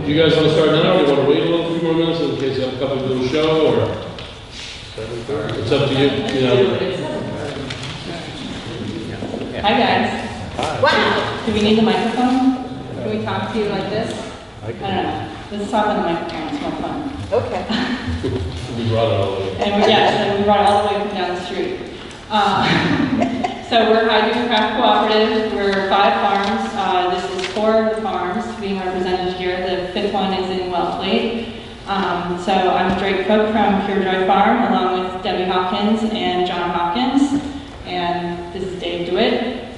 Do you guys want to start now, or do you want to wait a little few more minutes in case you have a couple to do a show, or? It's up to you, you know. Hi guys. Wow. Do we need the microphone? Can we talk to you like this? I don't know. Let's talk on the microphone, it's more fun. Okay. We brought it all the way. And we brought it all the way from down the street. So we're Dune Craft Cooperative. We're 5 farms. This is 4 of the farms being represented here. The 5th one is in Wellfleet. So I'm Drake Cook from Pure Joy Farm, along with Debbie Hawkins and John Hawkins. And this is Dave DeWitt.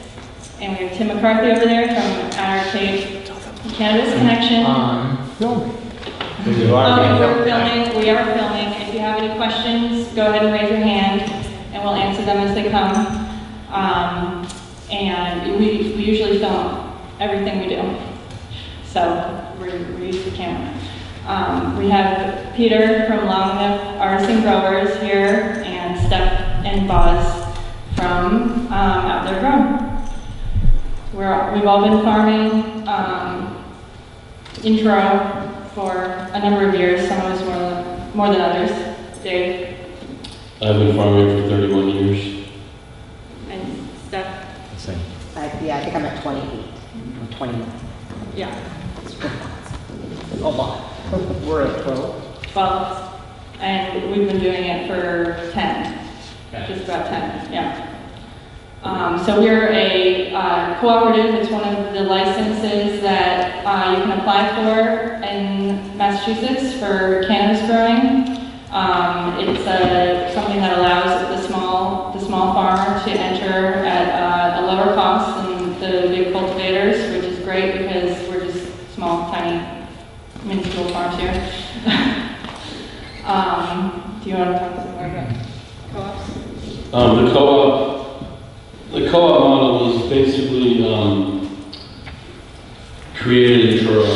And we have Tim McCarthy over there from edicate Cannabis Connection. Filming. We are filming. If you have any questions, go ahead and raise your hand, and we'll answer them as they come. And we usually film everything we do, so we're used to the camera. We have Peter from Longneck Artisan Growers here, and Steph and Buzz from Out There Grown. We've all been farming in Truro for a number of years, some of us more than others. Dave? I've been farming for 31 years. And Steph? Same. Yeah, I think I'm at 28. I'm 29. Yeah. A lot. We're at 12. 12. And we've been doing it for 10. Just about 10, yeah. So we're a cooperative. It's one of the licenses that you can apply for in Massachusetts for cannabis growing. It's something that allows the small farmer to enter at a lower cost than the big cultivators, which is great because we're just small, tiny, minuscule farms here. Do you want to talk some more about co-ops? The co-op model was basically created in Truro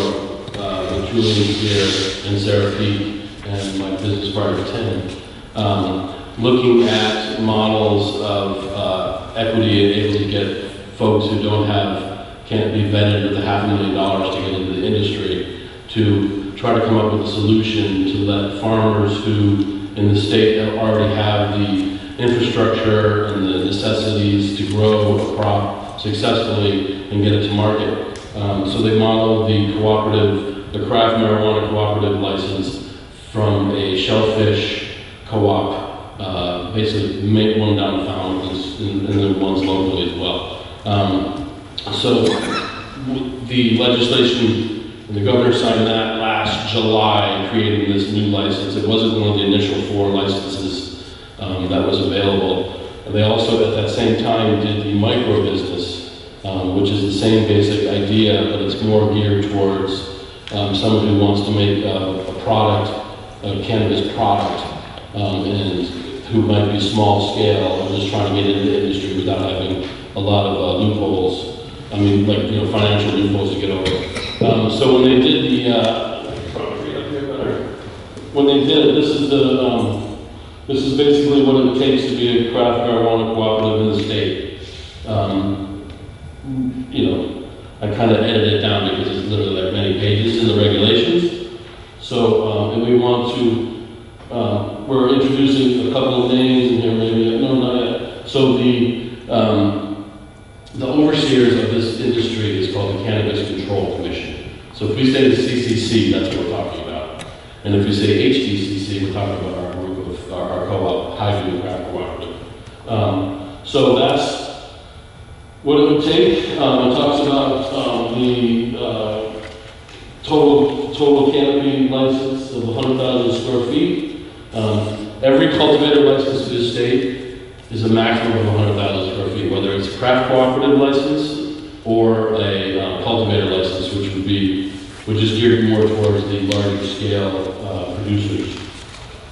with Julian here and Sarah Peake and my business partner Tim, looking at models of equity and able to get folks who can't be vetted with $500,000 to get into the industry, to try to come up with a solution to let farmers who in the state already have the infrastructure and the necessities to grow a crop successfully and get it to market. So they modeled the craft marijuana cooperative license from a shellfish co-op, basically make one downtown and then ones locally as well. So the legislation, the governor signed that last July, creating this new license. It wasn't one of the initial 4 licenses that was available. And they also, at that same time, did the micro business, which is the same basic idea, but it's more geared towards someone who wants to make a product, a cannabis product, and who might be small scale and just trying to get into the industry without having a lot of loopholes. I mean, financial loopholes to get over. So when they did this is basically what it takes to be a craft marijuana cooperative in the state. I kind of edited it down because it's literally like many pages in the regulations. So, and we want to, we're introducing a couple of names in here, maybe, no, not yet. So the overseers of this industry is called the Cannabis Control Commission. So if we say the CCC, that's what we're talking about. And if we say HDCC, we're talking about our group of our co-op, Dune Craft Cooperative. So that's what it would take. It talks about the total canopy license of 100,000 square feet. Every cultivator license in this state is a maximum of 100,000 square feet, whether it's a craft cooperative license or a cultivator license, which is geared more towards the larger scale producers.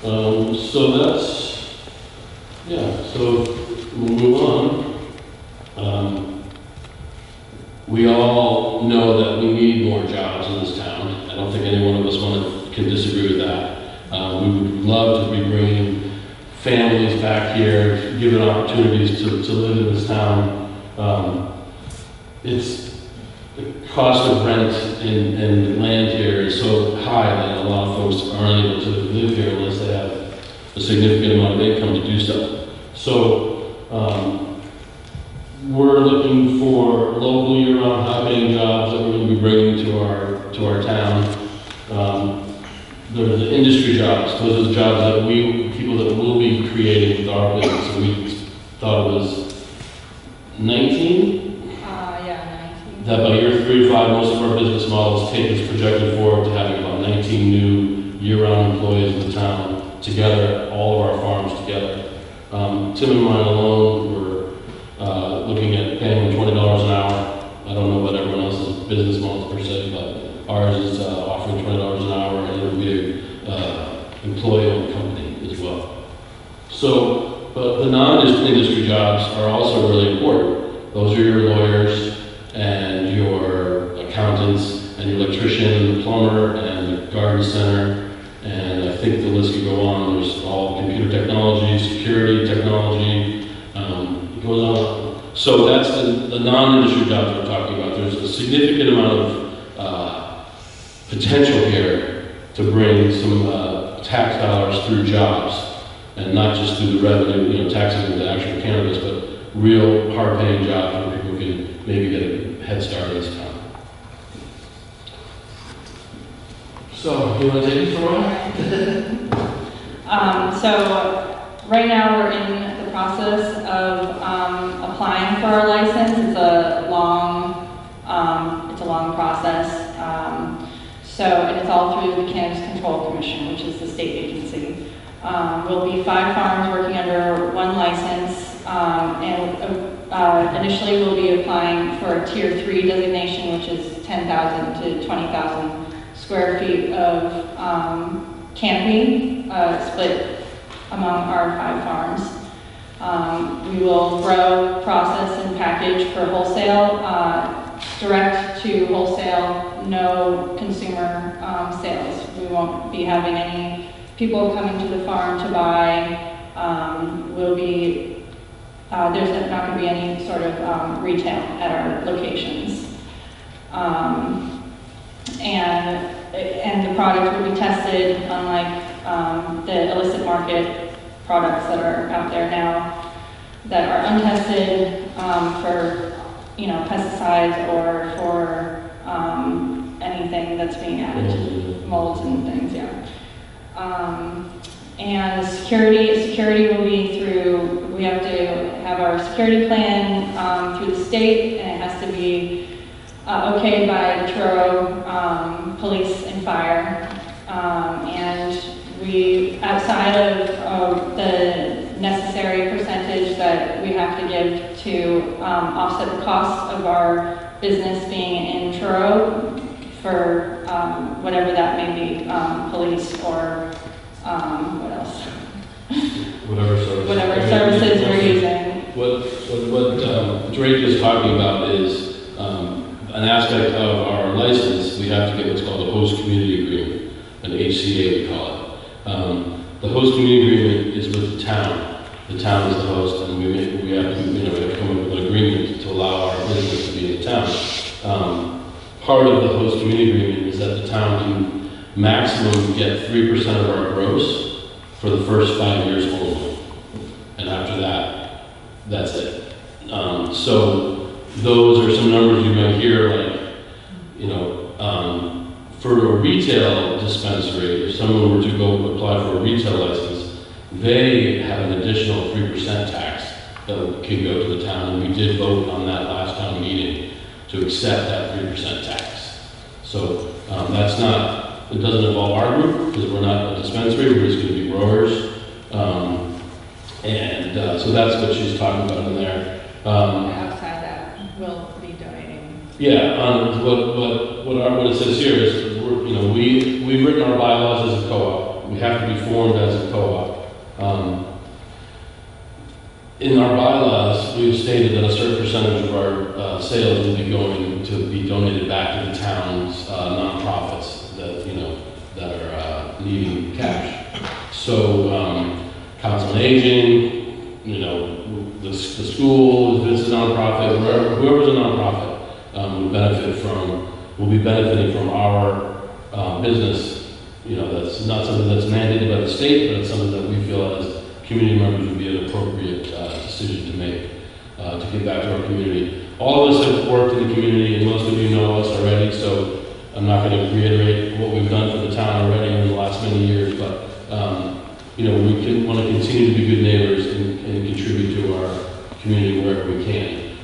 So that's, so we'll move on. We all know that we need more jobs in this town. I don't think any one of us can disagree with that. We would love to be bringing families back here, given opportunities to live in this town. the cost of rent and land here is so high that a lot of folks aren't able to live here unless they have a significant amount of income to do so. So we're looking for local year-round high-paying jobs that we're going to be bringing to our town. There's the industry jobs. Those are the jobs that people that will be creating with our business. So we thought it was 19. Yeah, 19. That by year 3 to 5, most of our business models take us projected forward to having about 19 new year-round employees in the town together, all of our farms together. Tim and mine alone, we're looking at paying them $20 an hour. I don't know about everyone else's business models per se, but ours is offering $20 an hour, and it'll be an employee-owned company as well. So, but the non-industry jobs are also really important. Those are your lawyers and your accountants and your electrician and the plumber and the garden center, and I think the list could go on. There's all computer technology, security technology, it goes on. So that's the non-industry jobs we're talking about. There's a significant amount of potential here to bring some tax dollars through jobs, and not just through the revenue, taxes into actual cannabis, but real hard-paying jobs where people can maybe get a head start in this town. So, you want to take it for a while? So right now we're in the process of applying for our license. It's a long process. And it's all through the Cannabis Control Commission, which is the state agency. We'll be 5 farms working under 1 license, and initially we'll be applying for a Tier 3 designation, which is 10,000 to 20,000 square feet of canopy split among our 5 farms. We will grow, process, and package for wholesale, direct to wholesale, no consumer sales. We won't be having any people coming to the farm to buy. There's not going to be any sort of retail at our locations. And the product will be tested, unlike the illicit market products that are out there now that are untested for pesticides or for anything that's being added to molds and things, and security will be through, we have to have our security plan through the state, and it has to be okayed by the Truro police and fire. And we, outside of the necessary percentage that we have to give to offset the cost of our business being in Truro for whatever that may be, police or what else? Whatever services we're using. What Drake is talking about is an aspect of our license. We have to get what's called a host community agreement, an HCA we call it. The host community agreement is with the town. The town is the host, and we have to come up with an agreement to allow our business to be in the town. Part of the host community agreement is that the town can maximum get 3% of our gross for the first 5 years only, and after that, that's it. So those are some numbers you might hear, like, for a retail dispensary, if someone were to go apply for a retail license, they have an additional 3% tax that can go to the town, and we did vote on that last town meeting to accept that 3% tax. So that's not, it doesn't involve our group, because we're not a dispensary, we're just going to be growers. So that's what she's talking about in there. Outside that, we'll be donating. Yeah, what it says here is, we've written our bylaws as a co-op. We have to be formed as a co-op. In our bylaws, we've stated that a certain percentage of our sales will be going to be donated back to the town's nonprofits that are needing cash. So, Council on Aging, the school, if it's a nonprofit, whoever's a nonprofit, will be benefiting from our business. You know, that's not something that's mandated by the state, but it's something that we feel as community members would be an appropriate decision to make to give back to our community. All of us have worked in the community, and most of you know us already, so I'm not going to reiterate what we've done for the town already in the last many years, but you know, we want to continue to be good neighbors and contribute to our community wherever we can.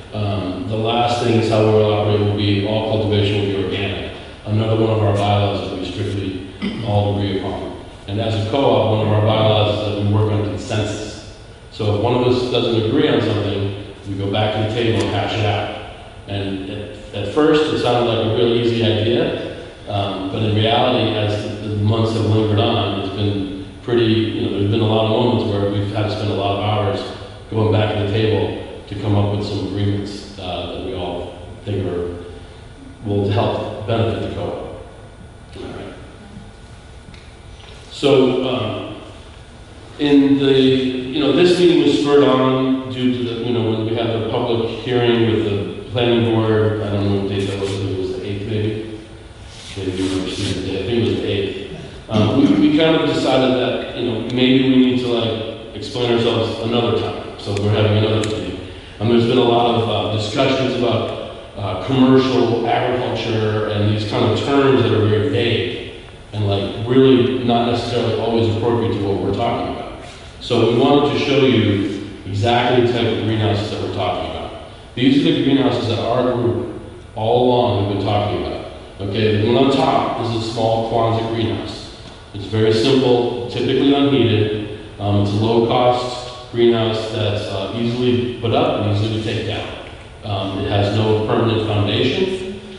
The last thing is how we'll operate will be all cultivation will be organic. Another one of our bylaws that we strictly all agree upon. And as a co-op, one of our bylaws is that we work on consensus. So if one of us doesn't agree on something, we go back to the table and hash it out. And at first, it sounded like a really easy idea, but in reality, as the months have lingered on, it's been pretty, you know, there's been a lot of moments where we've had to spend a lot of hours going back to the table to come up with some agreements that we all think will help benefit the co-op. All right. So, in the, you know, this meeting was spurred on due to the, you know, when we had the public hearing with the planning board. I don't know what date that was. It was the 8th, maybe. Maybe you remember seeing the date. I think it was the 8th. We kind of decided that, you know, maybe we need to like explain ourselves another time. So we're having another meeting. There's been a lot of discussions about commercial agriculture and these kind of terms that are very vague and like really not necessarily always appropriate to what we're talking about. So we wanted to show you exactly the type of greenhouses that we're talking about. These are the greenhouses that our group all along have been talking about. Okay, the one on top is a small Kwanzaa greenhouse. It's very simple, typically unheated. It's a low-cost greenhouse that's easily put up and easily to take down. It has no permanent foundation.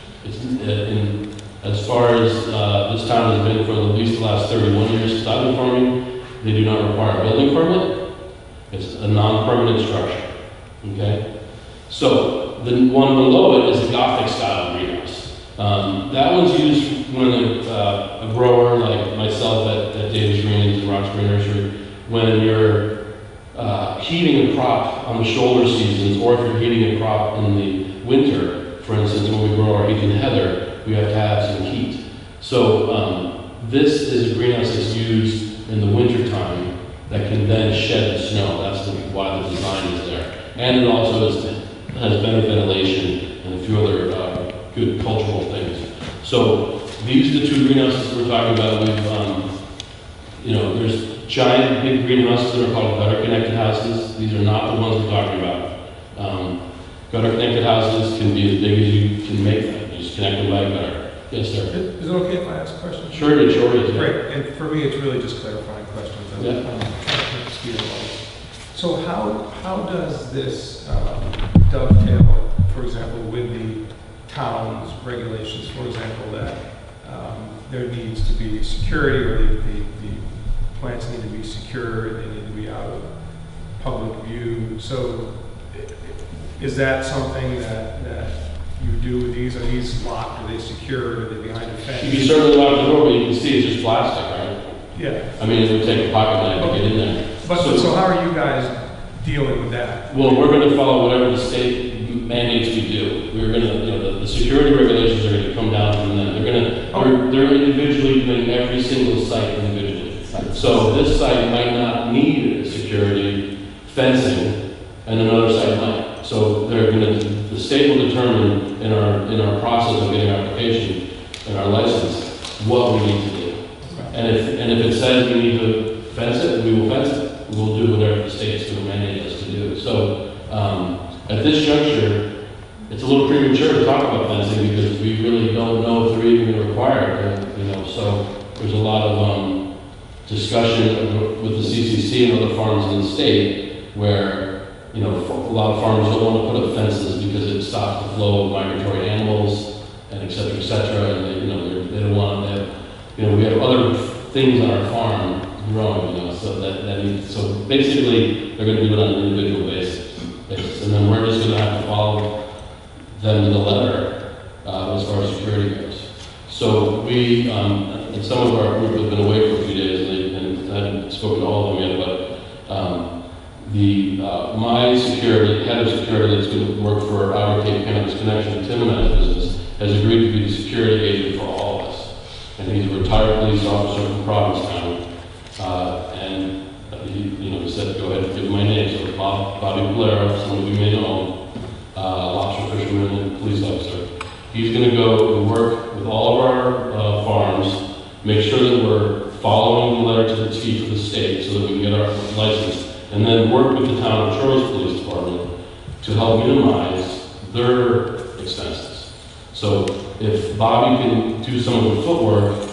As far as this town has been for at least the last 31 years since I've been farming, they do not require a building permit. It's a non-permanent structure. Okay? So the one below it is a Gothic style greenhouse. That one's used when a grower like myself at Davis Greens and Roxbury Nursery, when you're heating a crop on the shoulder seasons, or if you're heating a crop in the winter. For instance, when we grow our Heath and Heather, we have to have some heat. So this is a greenhouse that's used in the winter time that can then shed the snow. That's why the design is there. And it also has better ventilation and a few other good cultural things. So these are the two greenhouses we're talking about. We've, you know, there's giant big greenhouses that are called gutter connected houses. These are not the ones we're talking about. Gutter connected houses can be as big as you can make them. You just connect them by a gutter. Yes, sir. Is it okay if I ask a question? Sure, it sure is. Yeah. Great. And for me, it's really just clarifying questions. I'm trying to keep the speed along. So how does this dovetail, for example, with the town's regulations? For example, that there needs to be security, or the plants need to be secure, they need to be out of public view. So is that something that you do with these? Are these locked? Are they secured? Are they behind a fence? You can certainly lock the door, but you can see it's just plastic, right? Yeah. I mean, it would take a pocket knife to get in there. But so how are you guys dealing with that? Well, we're going to follow whatever the state mandates we do. We're going to, you know, the security regulations are going to come down from them. They're individually doing every single site individually. So this site might not need security fencing, and another site might. So they're going to, the state will determine in our process of getting our application and our license what we need to do. And if it says we need to fence it, we will fence it. We'll do whatever the state's going to mandate us to do. So at this juncture, it's a little premature to talk about fencing because we really don't know if they're even going to require it. You know, so there's a lot of discussion with the CCC and other farms in the state where, you know, a lot of farmers don't want to put up fences because it stops the flow of migratory animals and et cetera, and they, you know, they don't want to have, you know, we have other things on our farm growing, you know, so so basically they're going to do it on an individual basis, and then we're just going to have to follow them to the letter as far as security goes. So we, and some of our group have been away for a few days, and I haven't spoken to all of them yet, but the my security, head of security that's going to work for our Cape Cannabis Connection, Tim and I's business, has agreed to be the security agent for all of us. And he's a retired police officer from Provincetown. And he said, go ahead and give my name. So Bobby Blair, some of you may know him, lobster fisherman and police officer. He's going to go and work with all of our farms, make sure that we're following the letter to the T for the state so that we can get our license, and then work with the town of Truro's police department to help minimize their expenses. So if Bobby can do some of the footwork,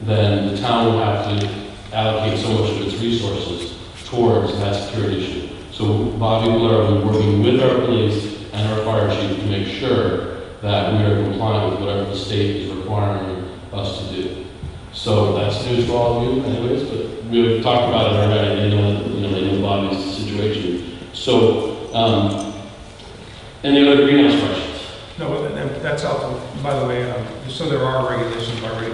then the town will have to allocate so much of its resources towards that security issue. So Bobby Blair will be working with our police and our fire chief to make sure that we are compliant with whatever the state is requiring us to do. So that's news for all of you anyways, but we've talked about it already. They know Bobby's situation. So, any other greenhouse questions? No, that's helpful. By the way, so there are regulations already.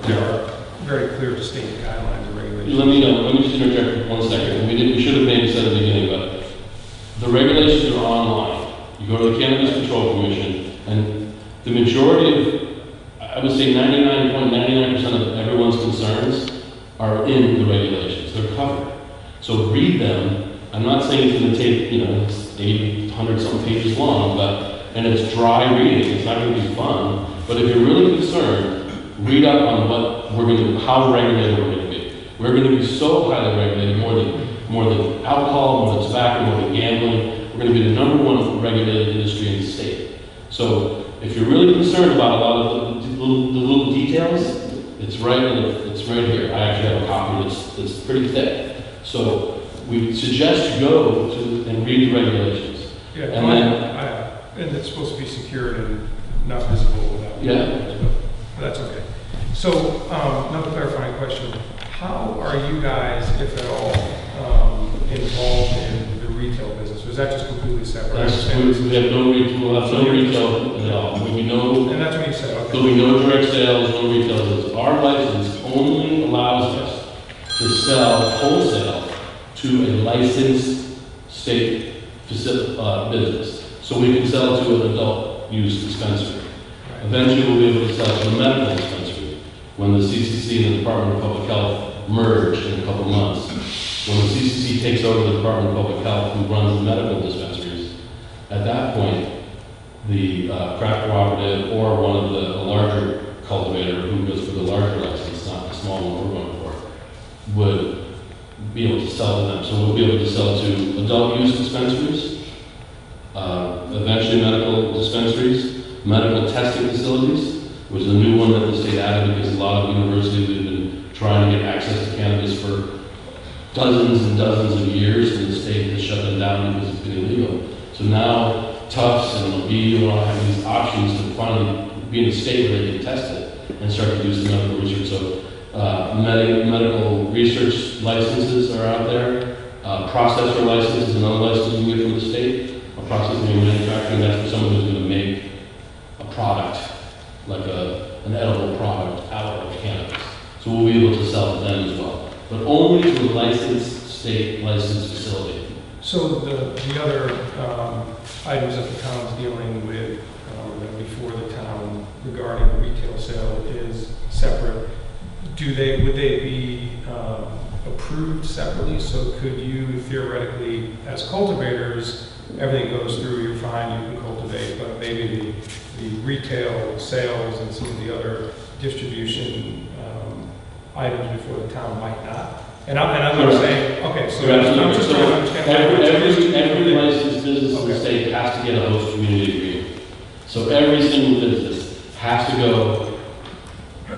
There are very clear state guidelines and regulations. Let me just interject for 1 second. We should have maybe said at the beginning, but the regulations are online. You go to the Cannabis Control Commission, and the majority of, I would say 99.99% of everyone's concerns are in the regulations. They're covered. So read them. I'm not saying it's going to take, it's 80, 100 something pages long, and it's dry reading. It's not going to be fun. But if you're really concerned, read up on how regulated we're going to be. We're going to be so highly regulated, more than alcohol, more than tobacco, more than gambling. We're going to be the #1 regulated industry in the state. So if you're really concerned about a lot of the little details, it's right here. I actually have a copy that's pretty thick. So we suggest you go and read the regulations. Yeah, and it's supposed to be secured and not visible without. Yeah. But that's okay. So another clarifying question: how are you guys, if at all, involved in the retail business? Or is that just completely separate? We have no retail. We'll have no retail at all. There'll be no. And that's what you said. Okay. There'll be no direct sales, no retail sales. Our license only allows us to sell wholesale to a licensed state business. So we can sell to an adult use dispensary. Right. Eventually, we'll be able to sell to a medical dispensary when the CCC and the Department of Public Health merge in a couple months. When the CCC takes over the Department of Public Health, who runs the medical dispensaries, at that point, the craft cooperative or one of the larger cultivator who goes for the larger license, not the small one we're going for, would be able to sell to them. So we'll be able to sell to adult use dispensaries, eventually medical dispensaries, medical testing facilities, which is a new one that the state added because a lot of universities have been trying to get access to cannabis for dozens and dozens of years, and the state has shut them down because it's been illegal. So now Tufts and Mobile will have these options to finally be in a state where they can test it and start to do some medical research. So medical research licenses are out there. Processor license is another license we get from the state. A processing and manufacturing, that's for someone who's going to make a product, like an edible product out of cannabis. So we'll be able to sell to them as well, but only to a licensed, state licensed facility. So the other items that the town's dealing with before the town regarding the retail sale is separate. Would they be approved separately? So could you theoretically, as cultivators, everything goes through, you're fine, you can cultivate, but maybe the retail sales and some of the other distribution items before the town might not? And I'm not saying, okay, so I'm just trying to understand. Every licensed business in the state has to get a host community agreement. So every single business has to go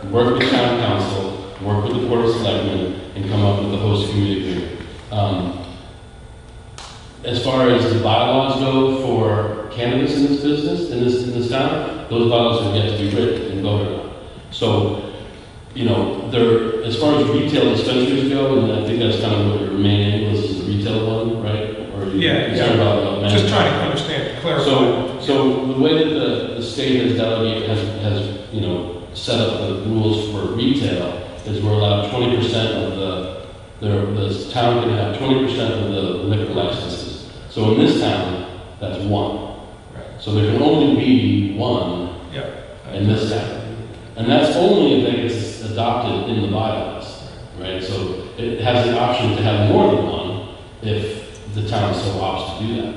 work with town council, work with the board of selectmen, and come up with a host community agreement. As far as the bylaws go for cannabis in this business, in this town, those bylaws have yet to be written and voted on. So, as far as retail dispensaries go, and I think that's kind of what your main angle is the retail one, right? Or About just trying to understand, clarify. So the way that the state has delegated, has set up the rules for retail is we're allowed 20% of the the town can have 20% of the liquor licenses. So in this town, that's one. Right. So there can only be one Yep. in this town. And that's only if that gets adopted in the bylaws, right? So it has the option to have more than one if the town so opts to do that.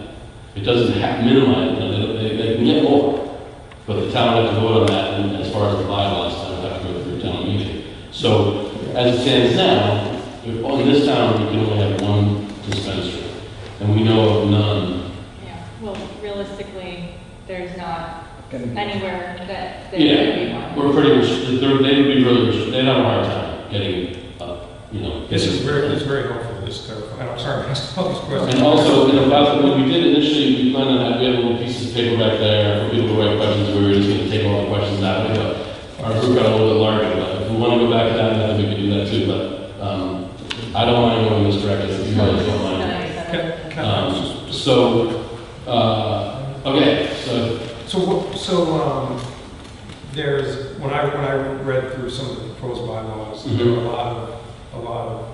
It doesn't minimize, they can get more, but the town would have to vote on that, and as far as the bylaws, it would have to go through a town meeting. So as it stands now, in this town, we can only have one dispensary, and we know of none. Yeah, well, realistically, there's not anywhere that there Yeah, could be one. we're pretty much, they would be really, they'd have a hard time getting, This is very helpful, this clarifying. And I'm sorry to ask all these questions. And also, about when we did initially, we planned on we had a little piece of paper back there for people to write questions. We were just going to take all the questions that way, but our group got a little bit larger. But if we want to go back to that method, we can do that too. But I don't mind going this direction if you guys don't mind. Okay, there's when I read through some of the proposed bylaws, there are a lot of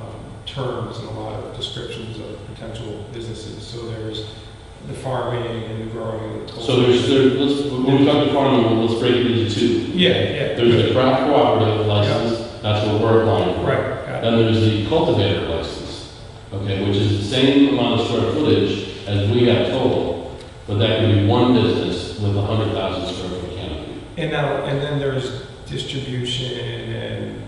terms and a lot of descriptions of potential businesses. So there's the farming and the growing. And the so when we talk to farming, let's break it into two. Yeah. There's the craft cooperative license. That's what we're applying for. Right. Then there's the cultivator license, okay, which is the same amount of square footage as we have total, but that can be one business with 100,000 square foot canopy. And then there's distribution and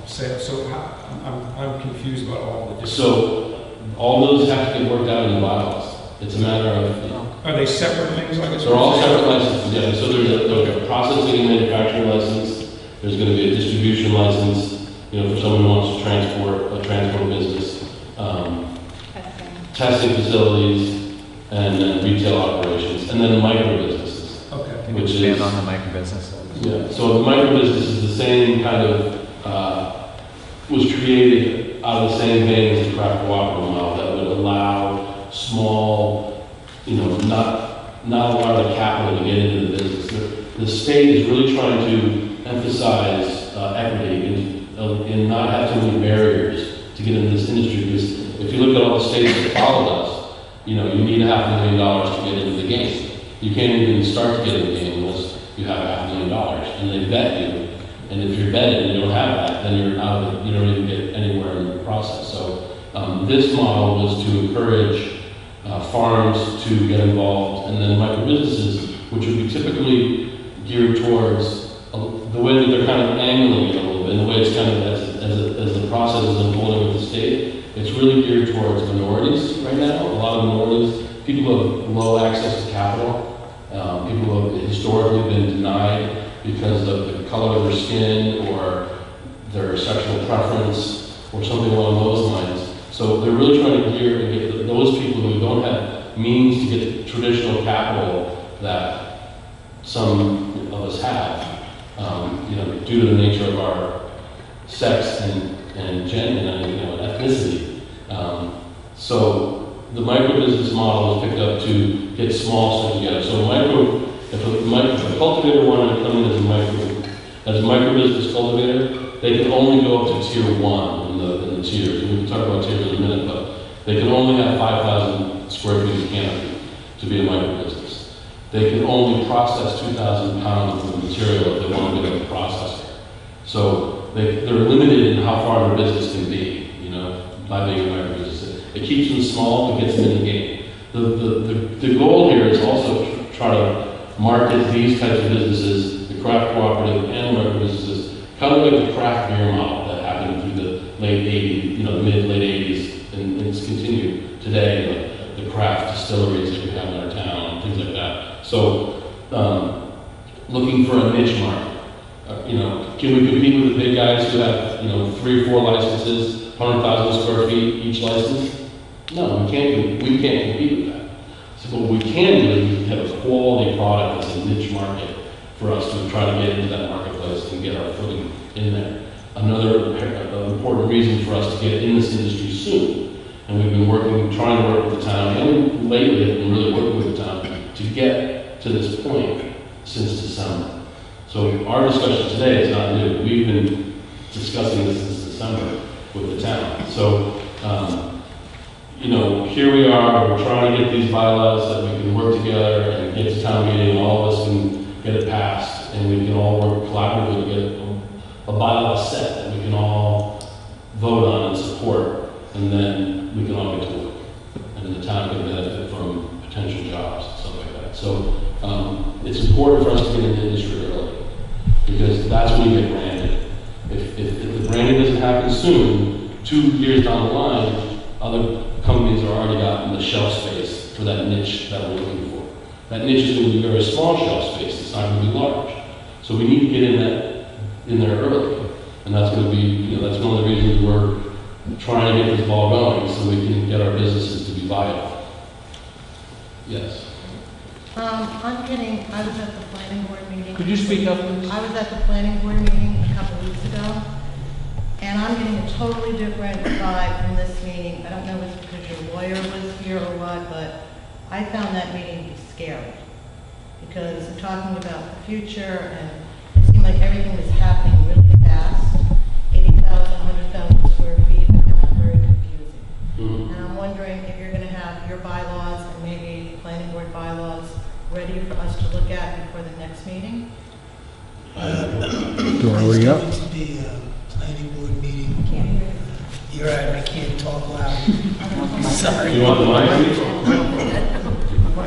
sales. So I'm confused about all the different. So all those have to get worked out in the bylaws. It's a matter of, Are they separate things? I guess they're all separate licenses, yeah. So there's a processing and manufacturing license, there's gonna be a distribution license, for someone who wants to transport business, testing facilities, and then retail operations, and then micro businesses. Okay. Can you Which expand is- on the micro business? Yeah, so the micro business is the same kind of, was created out of the same vein as the craft cooperative model that would allow small, not a lot of capital to get into the business. The state is really trying to emphasize equity and not have too many barriers to get into this industry, because if you look at all the states that followed us, you need $500,000 to get into the game. You can't even start to get in the game unless you have $500,000, and they bet you. And if you're betting and you don't have that, then you're out of it. You don't even get anywhere in the process. So this model was to encourage farms to get involved, and then micro businesses, which would be typically geared towards the way that they're kind of angling it a little bit, and the way it's kind of as the process is unfolding with the state, it's really geared towards minorities right now. A lot of minorities, people who have low access to capital, people who have historically been denied because of the color of their skin or their sexual preference or something along those lines. So they're really trying to gear and get those people who don't have means to get the traditional capital that some of us have, due to the nature of our sex and gender and ethnicity. So the micro business model was picked up to get small stuff together. So if a cultivator wanted to come in as a micro business cultivator, they can only go up to tier 1 in the tiers. And we can talk about tiers in a minute, but they can only have 5,000 square feet of canopy to be a micro business. They can only process 2,000 pounds of the material if they want to be a processor. So they're limited in how far their business can be, by being a micro business. It keeps them small, but gets them in the game. The goal here is also to try to market these types of businesses, the craft cooperative and micro businesses, kind of like the craft beer model that happened through the late 80s, the mid-late 80s, and it's continued today, the craft distilleries that we have in our town, things like that. So, looking for a niche market. Can we compete with the big guys who have, 3 or 4 licenses, 100,000 square feet each license? No, we can't compete with that. So what we can do is have a quality product that's a niche market for us to try to get into that marketplace and get our footing in there. Another important reason for us to get in this industry soon, and we've been trying to work with the town, and lately have been really working with the town to get to this point since December. So our discussion today is not new. We've been discussing this since December. with the town. So, you know, here we are, we're trying to get these bylaws that we can work together and get to town meeting, and all of us can get it passed, and we can all work collaboratively to get a bylaw set that we can all vote on and support, and then we can all get to work. And then the town can benefit from potential jobs and stuff like that. So it's important for us to get into the industry early, because that's when you get branded. If the branding doesn't happen soon, 2 years down the line, other companies are already got in the shelf space for that niche that we're looking for. That niche is going to be very small shelf space. It's not going to be large. So we need to get in there early, and that's going to be, you know, that's one of the reasons we're trying to get this ball going, so we can get our businesses to be viable. Yes. I was at the planning board meeting. Could you speak up, please? I was at the planning board meeting a couple of weeks ago, and I'm getting a totally different vibe from this meeting. I don't know if it's because your lawyer was here or what, but I found that meeting to be scary, because they're talking about the future, and it seemed like everything was happening really fast. 80,000, 100,000 square feet, I found it very confusing. Mm-hmm. And I'm wondering if you're going to have your bylaws and maybe planning board bylaws ready for us to look at before the next meeting? Hurry up. It's going to be a planning board meeting. Can't hear you. You're right, I can't talk loud. Do Sorry. you want the mic?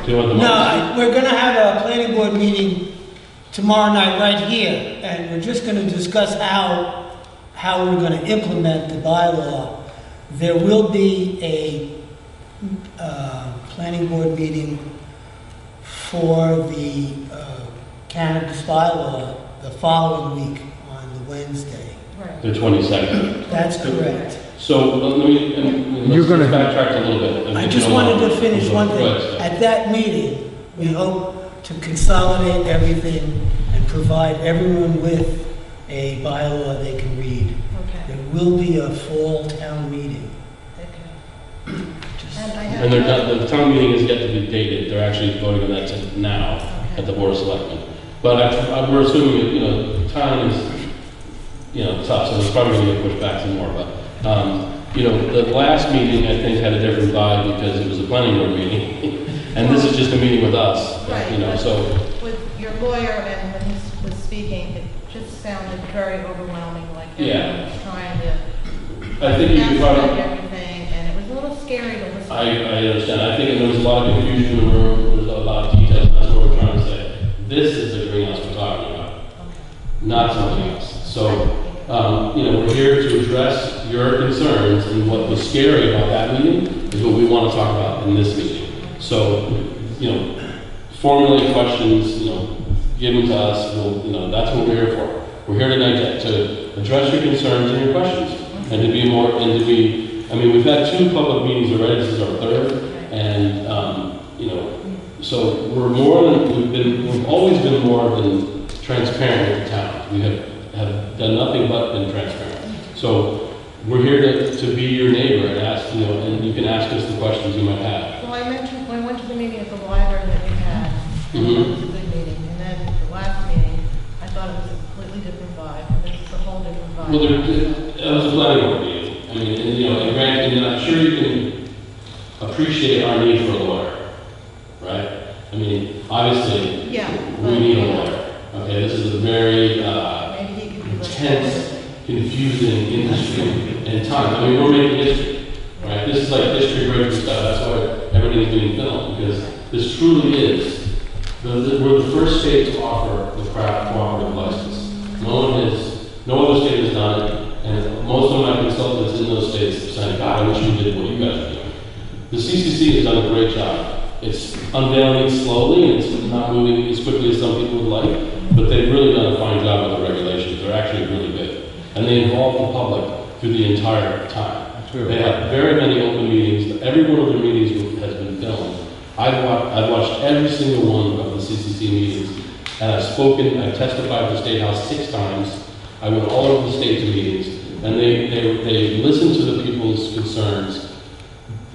Do you want the mic? No, we're going to have a planning board meeting tomorrow night right here, and we're just going to discuss how we're going to implement the bylaw. There will be a planning board meeting for the cannabis bylaw the following week on the Wednesday. Right. The 22nd. That's correct. So let me, You're let's gonna backtrack a little bit. I just wanted to finish one Go thing. ahead, Scott. At that meeting, we hope to consolidate everything and provide everyone with a bylaw they can read. Okay. There will be a fall town meeting. Okay. And I have. And they're not, the town meeting is yet to be dated. They're actually voting on that now at the Board of Selectmen. But we're assuming, you know, time is, you know, tough, so it's probably going to get pushed back some more. But, you know, the last meeting, I think, had a different vibe because it was a planning board meeting. And this is just a meeting with us, Right, you know, but so. with your lawyer and when he was speaking, it just sounded very overwhelming, like Yeah. everyone was trying to I think you could calculate probably, everything, and it was a little scary to listen. I understand. I think there was a lot of confusion in the room. There's a lot of details. That's what we're trying to say. This is the greenhouse we're talking about, Okay. not something else. So, you know, we're here to address your concerns, and what was scary about that meeting is what we want to talk about in this meeting. So, you know, formulate questions, you know, give them to us. We'll, you know, that's what we're here for. We're here tonight to address your concerns and your questions, and to be more, and to be, I mean, we've had 2 public meetings already. This is our 3rd, and, you know, so we're more than, we've always been more than transparent with the town. We have done nothing but been transparent. So we're here to be your neighbor and ask, you know, and you can ask us the questions you might have. Well, I mentioned, when I went to the meeting at the library that we had, and it was a good meeting, and then the last meeting, I thought it was a completely different vibe, and this is a whole different vibe. Well, it was a planning board meeting. I mean, and, you know, and granted, and I'm sure you can appreciate our need for a lawyer, right? I mean, obviously, Yeah. we need a lawyer. Okay, this is a very Maybe he could be like. intense, confusing industry and time. I mean, we're making history, right? This is like history breaking stuff. That's why everything's being filmed, because this truly is. We're the first state to offer the craft cooperative license. No other state has done it, and most of my consultants in those states have said, God, I wish we did what you guys are doing. The CCC has done a great job. It's unveiling slowly, and it's not moving as quickly as some people would like, but they've really done a fine job with the regulations. They're actually really good. And they involve the public through the entire time. They have very many open meetings. Every one of their meetings has been filmed. I've watched every single one of the CCC meetings, and I've spoken, I've testified at the State House 6 times. I went all over the state to meetings, and they listened to the people's concerns,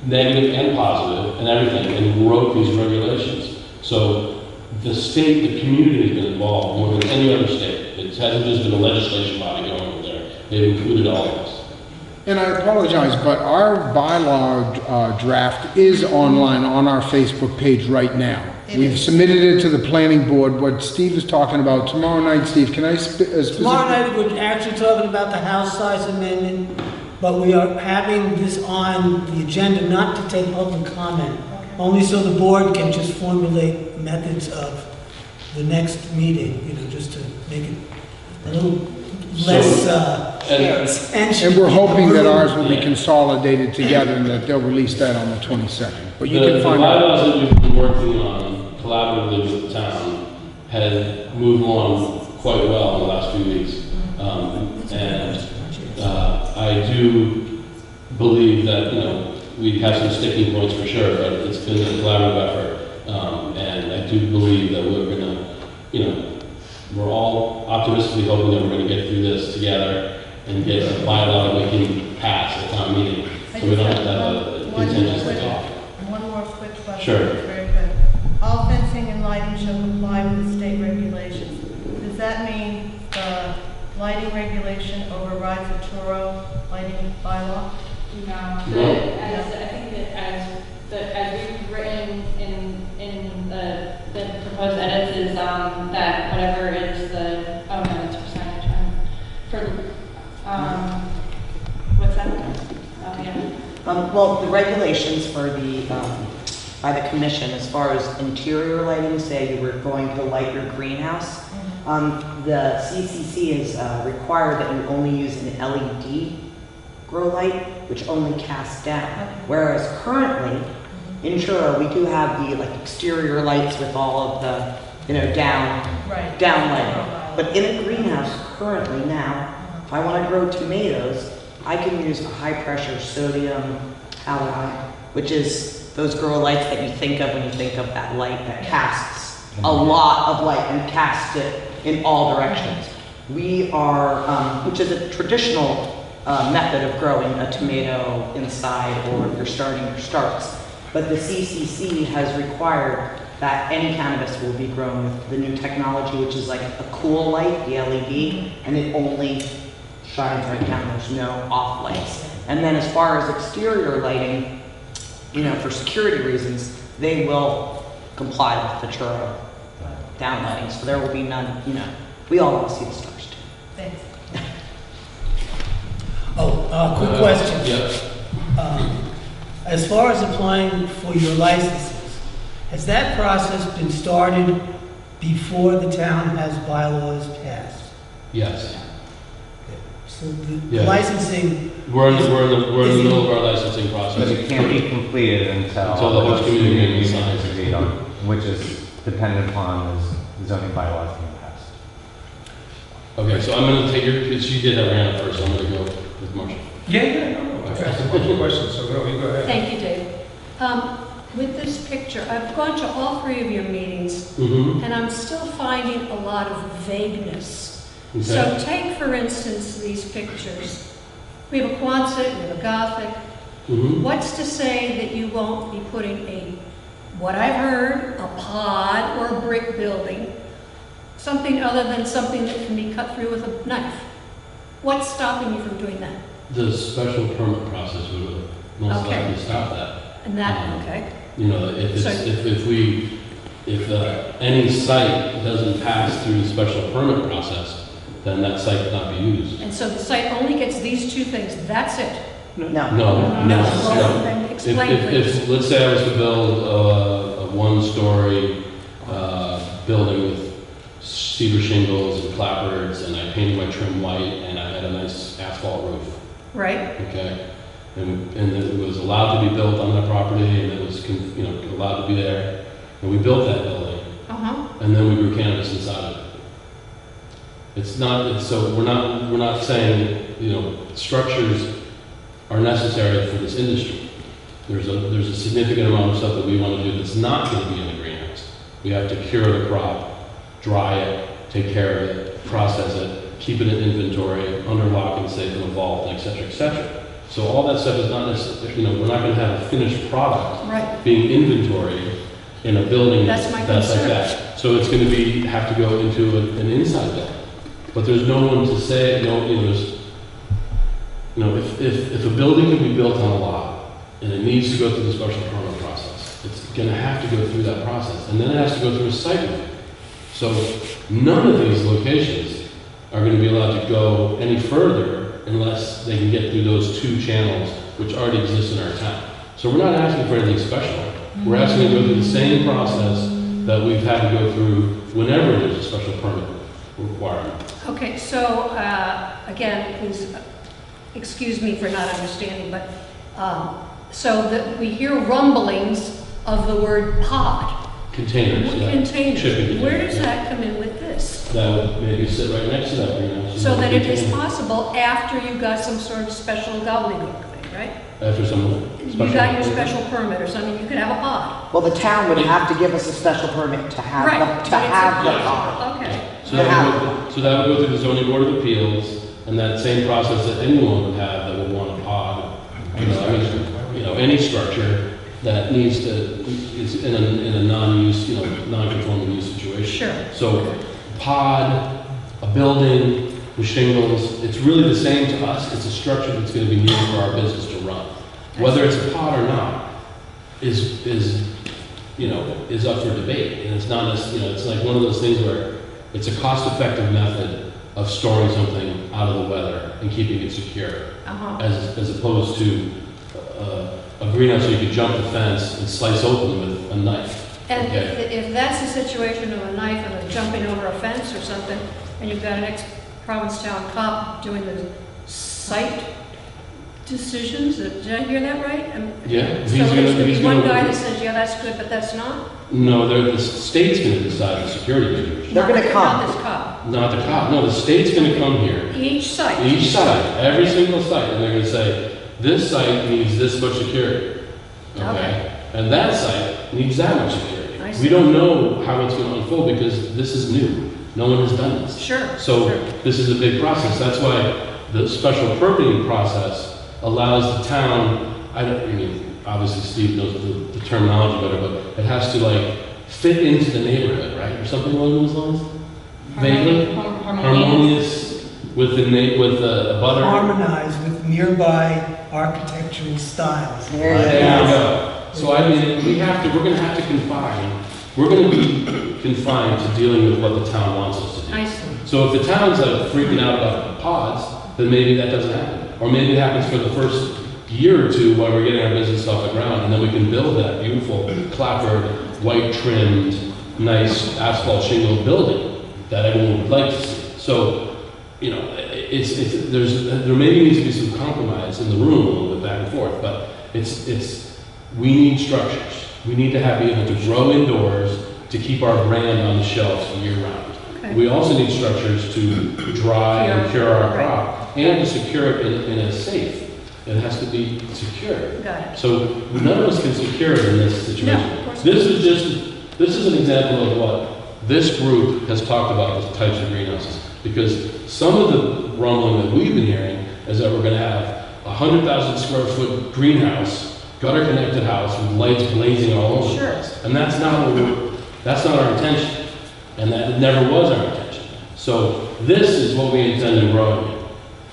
negative and positive, and everything, and wrote these regulations. So the state, the community has been involved more than any other state. It hasn't just been a legislation body going over there. They've included all of us. And I apologize, but our bylaw draft is online on our Facebook page right now. It We've is. submitted it to the planning board. What Steve is talking about tomorrow night, Steve, can I Tomorrow night, we're actually talking about the house size amendment, but we are having this on the agenda not to take public comment, only so the board can just formulate methods of the next meeting, you know, just to make it a little less, And we're hoping that ours will be consolidated together and that they'll release that on the 22nd. But you can The find out. bylaws that we've been working on collaboratively with the town have moved along quite well in the last few weeks. I do believe that, you know, we have some sticking points for sure, but it's been a collaborative effort. And I do believe that we're gonna, you know, we're all optimistically hoping that we're gonna get through this together and get a bylaw that we can pass at town meeting, so we don't have to have a contentious talk. One more quick question. Sure. Very quick. All fencing and lighting shall comply with the state regulations. Does that mean the lighting regulation overrides the Truro lighting bylaw? No, No. I think that as we've written in the proposed edits is, that whatever is the, oh no, it's percentage, what's that? Oh, yeah. Well, the regulations for the, by the commission, as far as interior lighting, say you were going to light your greenhouse, the CCC is required that you only use an LED grow light, which only casts down. Whereas currently, in Truro, we do have the like exterior lights with all of the, you know, down lighting. But in a greenhouse currently now, if I want to grow tomatoes, I can use a high pressure sodium halide, which is those grow lights that you think of when you think of that light that casts a lot of light and casts it in all directions. We are, which is a traditional method of growing a tomato inside, or if you're starting your starts. But the CCC has required that any cannabis will be grown with the new technology, which is like a cool light, the LED, and it only shines right down. There's no off lights. And then as far as exterior lighting, you know, for security reasons, they will comply with the Truro down lighting. So there will be none, you know, we all want to see the stars too. Thanks. Quick question. Yeah. As far as applying for your licenses, has that process been started before the town has bylaws passed? Yes. So the Yeah. licensing, We're in the middle of our licensing But process. it can't be completed Until until the host community agreement is signed. is agreed on, which is dependent upon the zoning bylaws being passed. Okay, so I'm gonna take your, she did have her hand up first, so I'm gonna go with Marcia. Yeah, no. I've asked a bunch of questions, so no, you go ahead. Thank you, Dave. With this picture, I've gone to all three of your meetings, Mm-hmm. and I'm still finding a lot of vagueness. Okay. So take, for instance, these pictures. We have a Quonset, we have a Gothic. Mm-hmm. What's to say that you won't be putting what I've heard, a pod or a brick building, something other than something that can be cut through with a knife? What's stopping you from doing that? The special permit process would most Okay. likely stop that. And that, okay. You know, if it's, So- if any site doesn't pass through the special permit process, then that site cannot be used. And so the site only gets these two things, that's it? No. No. Well, then explain, If, let's say I was to build a one-story building with cedar shingles and clapboards, and I painted my trim white, and I had a nice asphalt roof, Right? okay? And it was allowed to be built on that property, and it was, you know, allowed to be there. And we built that building, Uh-huh. and then we grew cannabis inside of it. So we're not saying, you know, structures are necessary for this industry. There's a significant amount of stuff that we want to do that's not going to be in the greenhouse. We have to cure the crop, dry it, take care of it, process it, keep it in inventory, under lock and safe in a vault, et cetera, et cetera. So all that stuff is not necessary, you know, we're not going to have a finished product Right. being inventoried in a building That's my like concern. that. So it's going to have to go into an inside building. But there's no one to say, you know, you know, if a building can be built on a lot and it needs to go through the special permit process, it's gonna have to go through that process, and then it has to go through a site review. So none of these locations are gonna be allowed to go any further unless they can get through those 2 channels which already exist in our town. So we're not asking for anything special. We're asking to go through the same process that we've had to go through whenever there's a special permit requirement. Okay, so, again, please, excuse me for not understanding, but, so that we hear rumblings of the word pod. Containers, yeah. Containers. Shipping containers, Where does yeah. that come in with this? That would maybe sit right next to that greenhouse. So that it is possible after you got some sort of special gobbledygook thing, right? After some You special. got your special permit or something, you could have a pod. Well, the town would have to give us a special permit to have Right. the, to have the pod. Okay. So that would go through the zoning board of appeals, and that same process that anyone would have that would want a pod. You know, I mean, you know, any structure that needs to, is in a non-use, you know, non-conforming use situation. Sure. So pod, a building with shingles, it's really the same to us. It's a structure that's going to be needed for our business to run. Whether it's a pod or not is you know, is up for debate. And it's not as, you know, it's like one of those things where it's a cost-effective method of storing something out of the weather and keeping it secure, as opposed to a greenhouse where you could jump the fence and slice open with a knife. And Okay. if that's a situation of a knife and a jumping over a fence or something, and you've got an ex-Provincetown cop doing the site decisions, did I hear that right? Yeah, So there's going to be one guy that says, yeah, that's good, but that's not? No, the state's going to decide the security measures. They're gonna Not come. this cop. Not the cop. No, the state's going to come here. Each site. Each site, every single site, and they're going to say, this site needs this much security. Okay. And that site needs that much security. I see. We don't know how it's going to unfold because this is new. No one has done this. Sure. So sure. this is a big process. That's why the special permitting process allows the town, I mean, obviously Steve knows the terminology better, but it has to like fit into the neighborhood, right? Or something along those lines? Vaguely? Harmonious with the butter. Harmonize with nearby architectural styles. There There you you go. go. So I mean, we're going to have to confine. We're going to be confined to dealing with what the town wants us to do. I see. So if the town's freaking out about pods, then maybe that doesn't happen. Or maybe it happens for the first year or two while we're getting our business off the ground, and then we can build that beautiful clapboard, white trimmed, nice asphalt shingle building that everyone would like to see. So, you know, there maybe needs to be some compromise in the room a little bit back and forth, but we need structures. We need to be able to grow indoors to keep our brand on the shelves year round. Okay. We also need structures to dry and cure our Right. crop and to secure it in a safe. It has to be secure. Got it. So none of us can secure it in this situation. No, of course This is an example of what this group has talked about with types of greenhouses. Because some of the rumbling that we've been hearing is that we're going to have a 100,000 square foot greenhouse, gutter connected house with lights blazing all over the Sure. place. And that's not our intention. And that never was our intention. So this is what we intend on growing.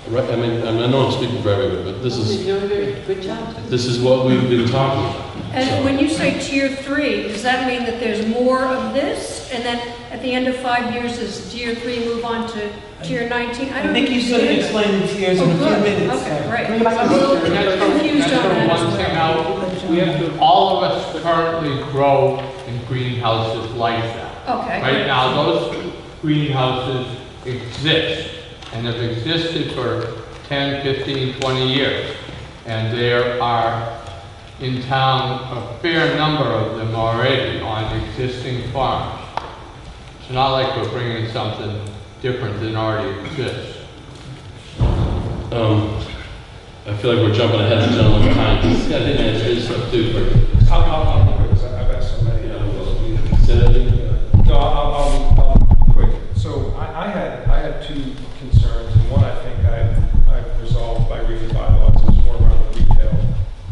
Right? I mean, I know I'm speaking for everybody, but this is what we've been talking about. And So- when you say tier 3, does that mean that there's more of this? And then at the end of 5 years, does tier 3 move on to tier 19? I think he's gonna explain the tiers in a few minutes. Okay, great. Bring it back I'm a to little the- That's confused on that as one thing well. out. We have to, all of us currently grow in greenhouses like that. Okay. Right now, those greenhouses exist, and have existed for 10, 15, 20 years. And there are, in town, a fair number of them already on existing farms. It's not like we're bringing something different than already exists. I feel like we're jumping ahead of the gentleman behind. I think that's his stuff too. I'll be quick, because I've asked so many. Say that again? No, I'll be quick. So I had 2 concerns, and one I think I've resolved by reading bylaws. It's more around the retail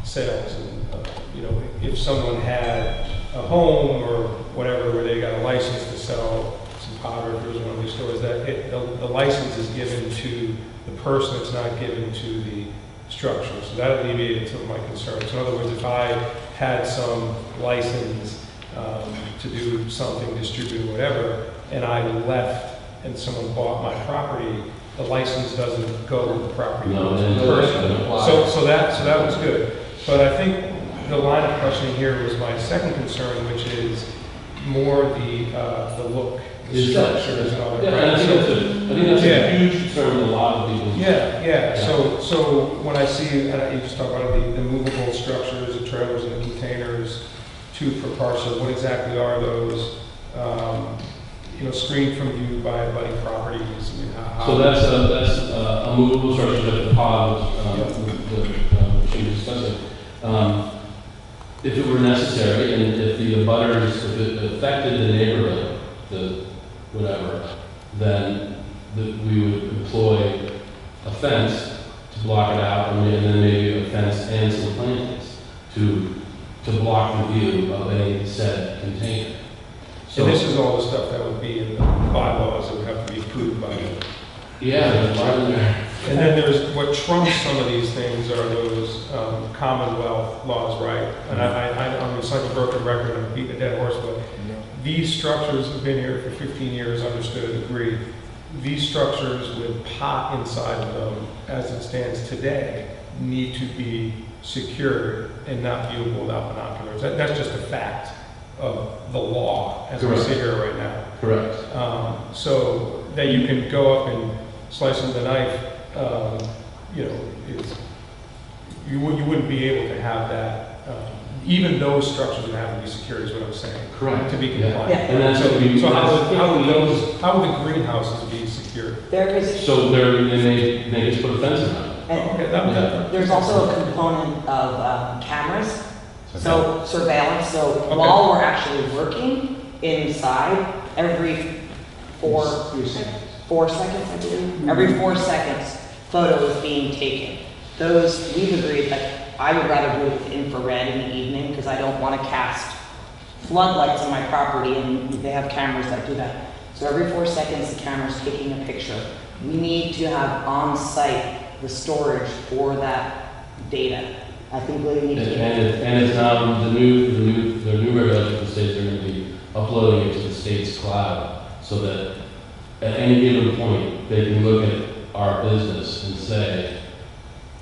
sales, and you know, if someone had a home or whatever where they got a license to sell some powder, if there was one of these stores, that the license is given to the purse that's not given to the structure. So that alleviated some of my concerns. In other words, if I had some license to do something, distribute or whatever, and I left and someone bought my property, the license doesn't go with the property. No, to the it person. doesn't apply. So that was good. But I think the line of questioning here was my second concern, which is more the look, the Is that- structures and all that. Yeah, right? and I think that's Yeah. a huge concern with a lot of people. Yeah. So when I see, and you just talk about the movable structures, the trailers and the containers, 2 per parcel, what exactly are those? Screened from view by abutting properties. I mean, how? So that's a movable structure that the pod, which we discussed. If it were necessary, and if the abutters, if it affected the neighborhood, whatever, then we would employ a fence to block it out, and then maybe a fence and some plantings to block the view of any said container. So this is all the stuff that would be in the bylaws that would have to be approved by them. Yeah, there's a lot in there. And then there's, what trumps some of these things are those Commonwealth laws, right? And I'm like a broken record, I'm beating a dead horse, but these structures have been here for 15 years, understood, agreed. These structures with pot inside of them, as it stands today, need to be secured and not viewable without binoculars. That's just a fact of the law as we sit here right now. Correct. So that you can go up and slice with a knife, you wouldn't be able to have that. Even those structures would have to be secured, is what I'm saying. Correct. To be Yeah. compliant. Yeah. And that's what we. So how would the greenhouses be secured? There is, So they just put a fence around it. and Okay, that there's also a component of cameras, so surveillance, so while we're actually working inside, every 4 seconds, I believe, every 4 seconds, photo is being taken. Those, we've agreed that I would rather do it with infrared in the evening, because I don't want to cast floodlights on my property, and they have cameras that do that. So every 4 seconds, the camera's taking a picture. We need to have on-site the storage for that data. I think we need to. And it's now the new regulations for the states are going to be uploading it to the state's cloud, so that at any given point they can look at our business and say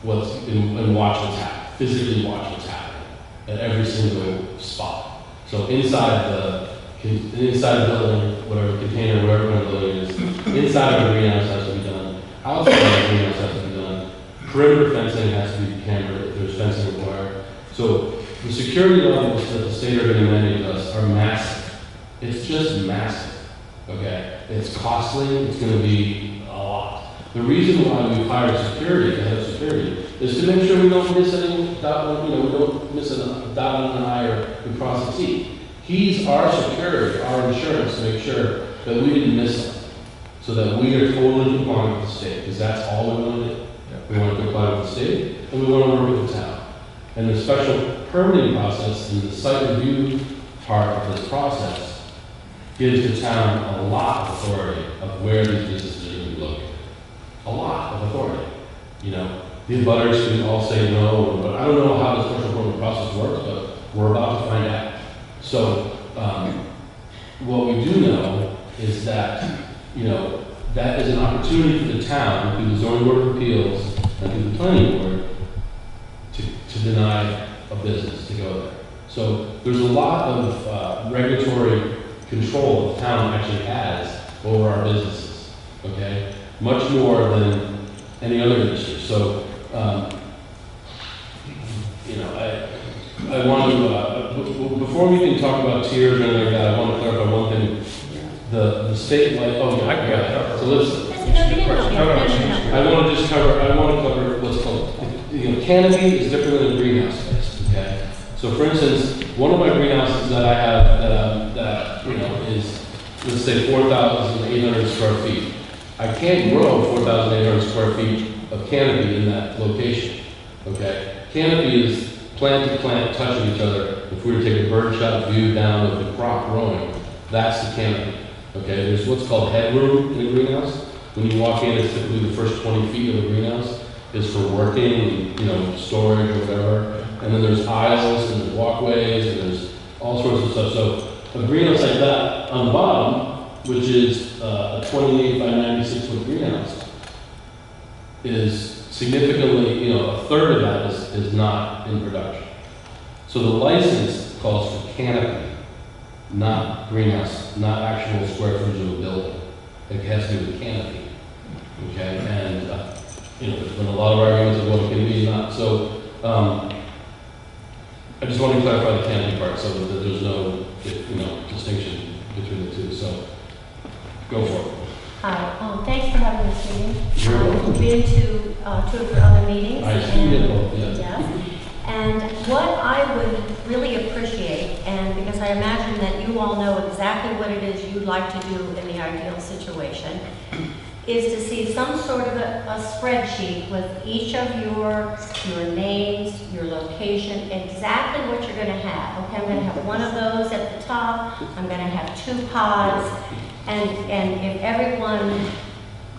and watch what's happening, physically watch what's happening at every single spot. So inside the building, whatever container, wherever the building is, inside of the greenhouse has to be done. Outside of the greenhouse has to be done. Perimeter fencing has to be cambered if there's fencing required. So the security levels that the state are going to mandate us are massive. It's just massive. Okay, it's costly. It's going to be a lot. The reason why we hired security, the head of security, is to make sure we don't miss any dot. We don't miss a dot on an I or we cross a T. He's our security, our insurance to make sure that we didn't miss something, so that we are totally compliant with the state, because that's all we want to do. We want to comply with the state, and we want to work with the town. And the special permitting process and the site review part of this process gives the town a lot of authority of where these businesses are going to be located. A lot of authority. The abutters can all say no, but I don't know how the special permit process works, but we're about to find out. So, what we do know is that, that is an opportunity for the town, through the zoning board of appeals and through the planning board, to deny a business to go there. So there's a lot of regulatory control the town actually has over our businesses, okay? Much more than any other industry. So, I want to, before we can talk about tiers or anything like that, I want to clarify one thing. The state, I can get it. so listen. I want to cover what's called, canopy is different than a greenhouse space, okay? So for instance, one of my greenhouses that I have that is, let's say 4,800 square feet. I can't grow 4,800 square feet of canopy in that location, okay? Canopy is plant to plant touching each other. If we were to take a birdshot view down of the crop growing, that's the canopy, okay? There's what's called headroom in a greenhouse. When you walk in, it's typically the first 20 feet of the greenhouse is for working, storage or whatever. And then there's aisles and there's walkways and there's all sorts of stuff. So a greenhouse like that on the bottom, which is a 28 by 96 foot greenhouse, is significantly, a third of that is not in production. So the license calls for canopy, not greenhouse, not actual square footage of a building. It has to do with canopy, okay? And, there's been a lot of arguments of what it can be and not. So, I just want to clarify the canopy part so that there's no, distinction between the two. So, go for it. Hi, thanks for having this meeting. You're welcome. We've been to 2 of your other meetings. I see you both, yeah. Yes. And what I would really appreciate, and because I imagine that you all know exactly what it is you'd like to do in the ideal situation, is to see some sort of a spreadsheet with each of your names, your location, exactly what you're going to have. Okay, I'm going to have one of those at the top. I'm going to have 2 pods, and if everyone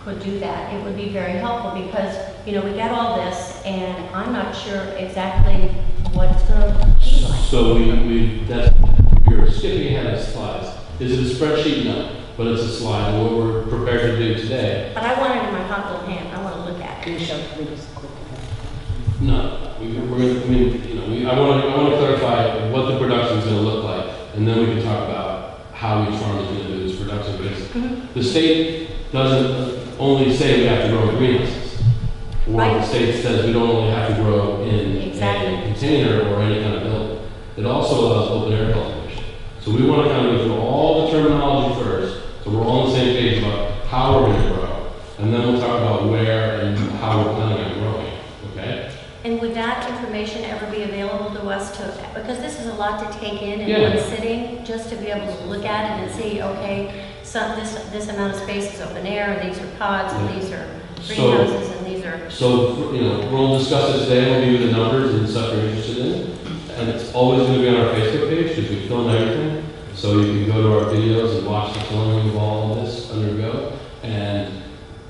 could do that, it would be very helpful because we get all this, and I'm not sure exactly what it's going to be like. So you're skipping ahead of slides. Is it a spreadsheet? No. But it's a slide, and what we're prepared to do today. But I want it in my hot little hand. I want to look at it. Can you show me just quick? No, I want to clarify what the production is going to look like, and then we can talk about how each farm is going to do this production. Because the state doesn't only say we have to grow in greenhouses, or Right. the state says we don't only have to grow in Exactly. a container or any kind of building. It also allows open air cultivation. So we want to kind of go through all the terminology first, so we're all on the same page about how we're going to grow, and then we'll talk about where and how we're planning on growing, okay? And would that information ever be available to us because this is a lot to take in Yeah. one sitting, just to be able to look at it and see, okay, this amount of space is open air, and these are pods, and these are greenhouses, and these are... So, we'll discuss it today, we'll give you the numbers and stuff you're interested in, and it's always going to be on our Facebook page, because we film everything, so you can go to our videos and watch the filming of all of this undergo, and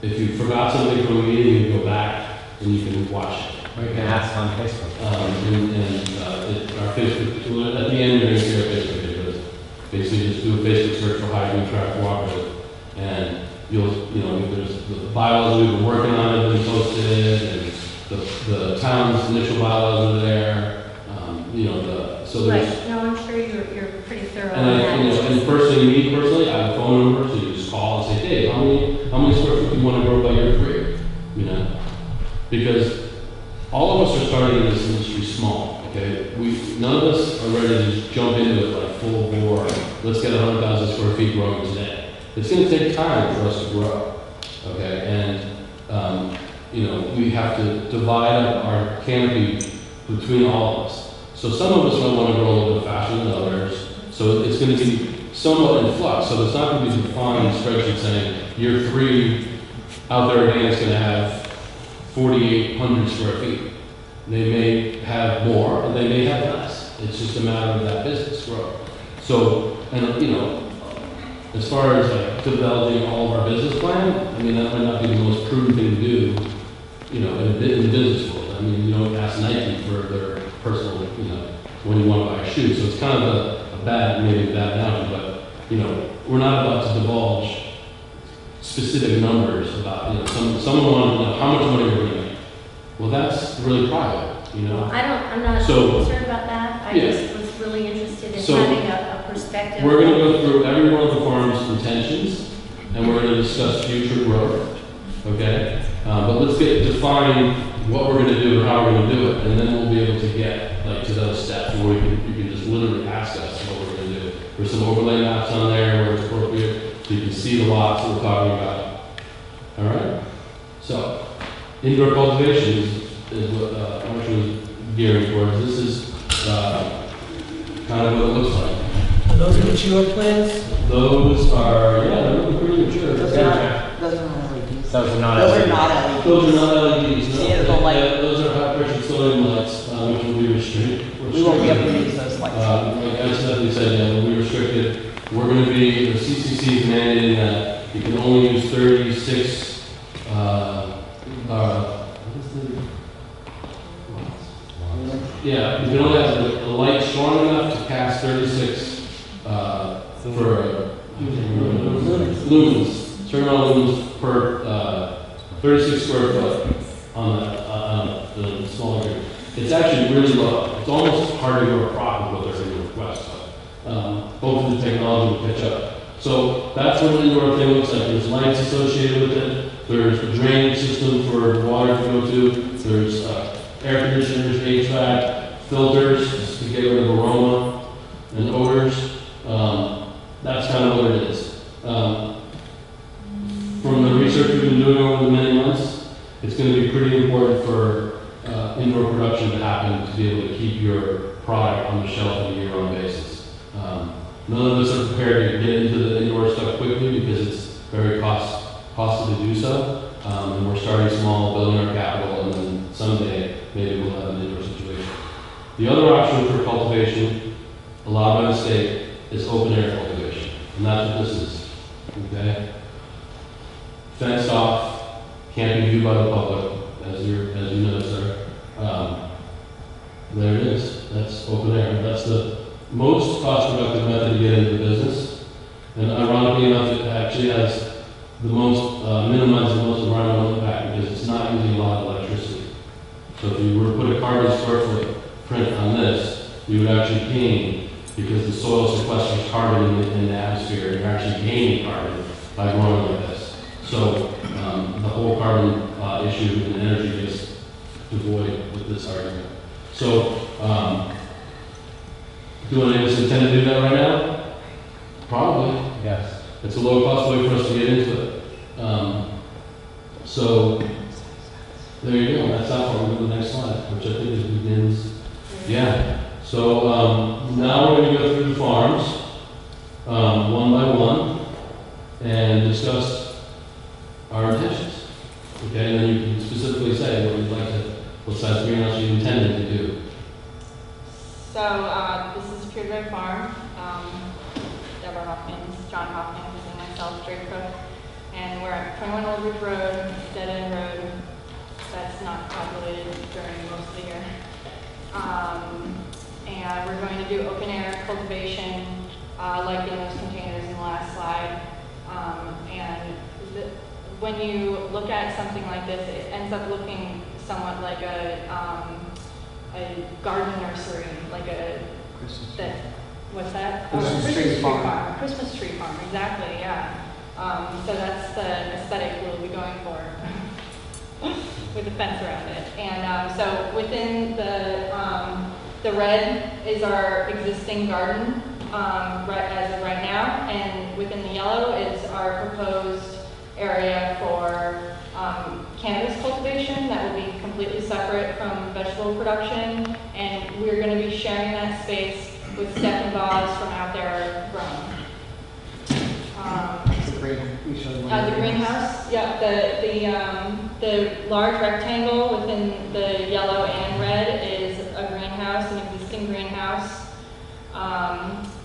if you forgot something from a meeting, you can go back and you can watch it. Or you can ask on Facebook. Our Facebook, at the end, you're going to see our Facebook page, but basically just do a Facebook search for Dune Craft Cooperative, and there's the bylaws we've been working on have been posted, and the town's initial bylaws are there, so there's... Right, no, I'm sure you're pretty thorough on And that. and personally, I have a phone number, so you just call and say, hey, how many square foot do you want to grow by year 3? Because all of us are starting in this industry small, okay? None of us are ready to just jump into it like full bore. Let's get 100,000 square feet growing today. It's going to take time for us to grow, okay? And we have to divide up our canopy between all of us. So some of us might want to grow a little bit faster than others. So it's going to be somewhat in flux. So it's not going to be defined spreadsheet saying year 3 out there again is going to have 4,800 square feet. They may have more, or they may have less. It's just a matter of that business growth. So, as far as developing all of our business plan, that might not be the most prudent thing to do, in the business world. You don't ask Nike for their personal, when you want to buy a shoe. So it's kind of a bad analogy, but, we're not about to divulge specific numbers about, someone wanted to know how much money we're going to make. Well, that's really private, I'm not So- concerned about that. I Yeah. just was really interested in So, having a perspective. We're going to go through every one of the farm's intentions, and we're going to discuss future growth, okay? But let's define what we're going to do and how we're going to do it, and then we'll be able to get to those steps where you can just literally ask us what we're going to do. There's some overlay maps on there where it's appropriate, so you can see the lots that we're talking about. All right? So, indoor cultivation is what Marshall was gearing towards. This is kind of what it looks like. Are those mature plants? Those are, they're looking pretty mature. Those are not LEDs. Those are not Those are LEDs. not LEDs. Those are not LEDs, no. Yeah, the light. Those are high pressure sodium lights, which will be restricted. We won't be able to use those lights. Like I said, we'll be restricted. We're going to be, the CCC is mandating that you can only use 36 what is the? Yeah, you can only have a light strong enough to cast 36 for lumens, certain amount of lumens per 36 square foot on the smaller unit. It's actually really low. It's almost hard to go across with what they're going to request, but hopefully the technology will catch up. So that's what an indoor thing looks like. There's lights associated with it. There's a drainage system for water to go to. There's air conditioners, HVAC, filters to get rid of aroma and odors. That's kind of what it is. From the research we've been doing over the many months, it's going to be pretty important for indoor production to happen to be able to keep your product on the shelf on a year-round basis. None of us are prepared to get into the indoor stuff quickly because it's very costly to do so. And we're starting small, building our capital, and then someday maybe we'll have an indoor situation. The other option for cultivation, allowed by the state, is open air cultivation. And that's what this is. Okay? Fenced off, can't be viewed by the public, as you know, sir. There it is. That's open air. That's the most cost-productive method to get into the business. And ironically enough, it actually has the most, minimizes the most environmental impact because it's not using a lot of electricity. So if you were to put a carbon square foot print on this, you would actually gain because the soil sequesters carbon in the atmosphere, and you're actually gaining carbon by growing like this. So the whole carbon issue and energy is devoid with this argument. So do any of us intend to do that right now? Probably. Yes. It's a low-cost way for us to get into it. So there you go. That's how we'll go to the next slide, which I think is begins. Yeah. So now we're going to go through the farms one by one and discuss our intentions. Okay, and then you can specifically say what you'd like to, what size greenhouse you intended to do. So this is Pure Drive Farm. Deborah Hopkins, John Hopkins, and myself, Drake Cook. And we're at 21 Old Ridge Road, dead end road. That's not populated during most of the year. And we're going to do open air cultivation, like in those containers in the last slide. When you look at something like this, it ends up looking somewhat like a garden nursery, like a what's that? Christmas tree farm. Christmas tree farm, exactly, yeah. So that's the aesthetic we'll be going for with the fence around it. And so within the red is our existing garden as of right now, and within the yellow is our proposed area for cannabis cultivation that will be completely separate from vegetable production, and we're going to be sharing that space with Steph and Boz from out there growing. The greenhouse, yeah, the large rectangle within the yellow and red is a greenhouse, an existing greenhouse,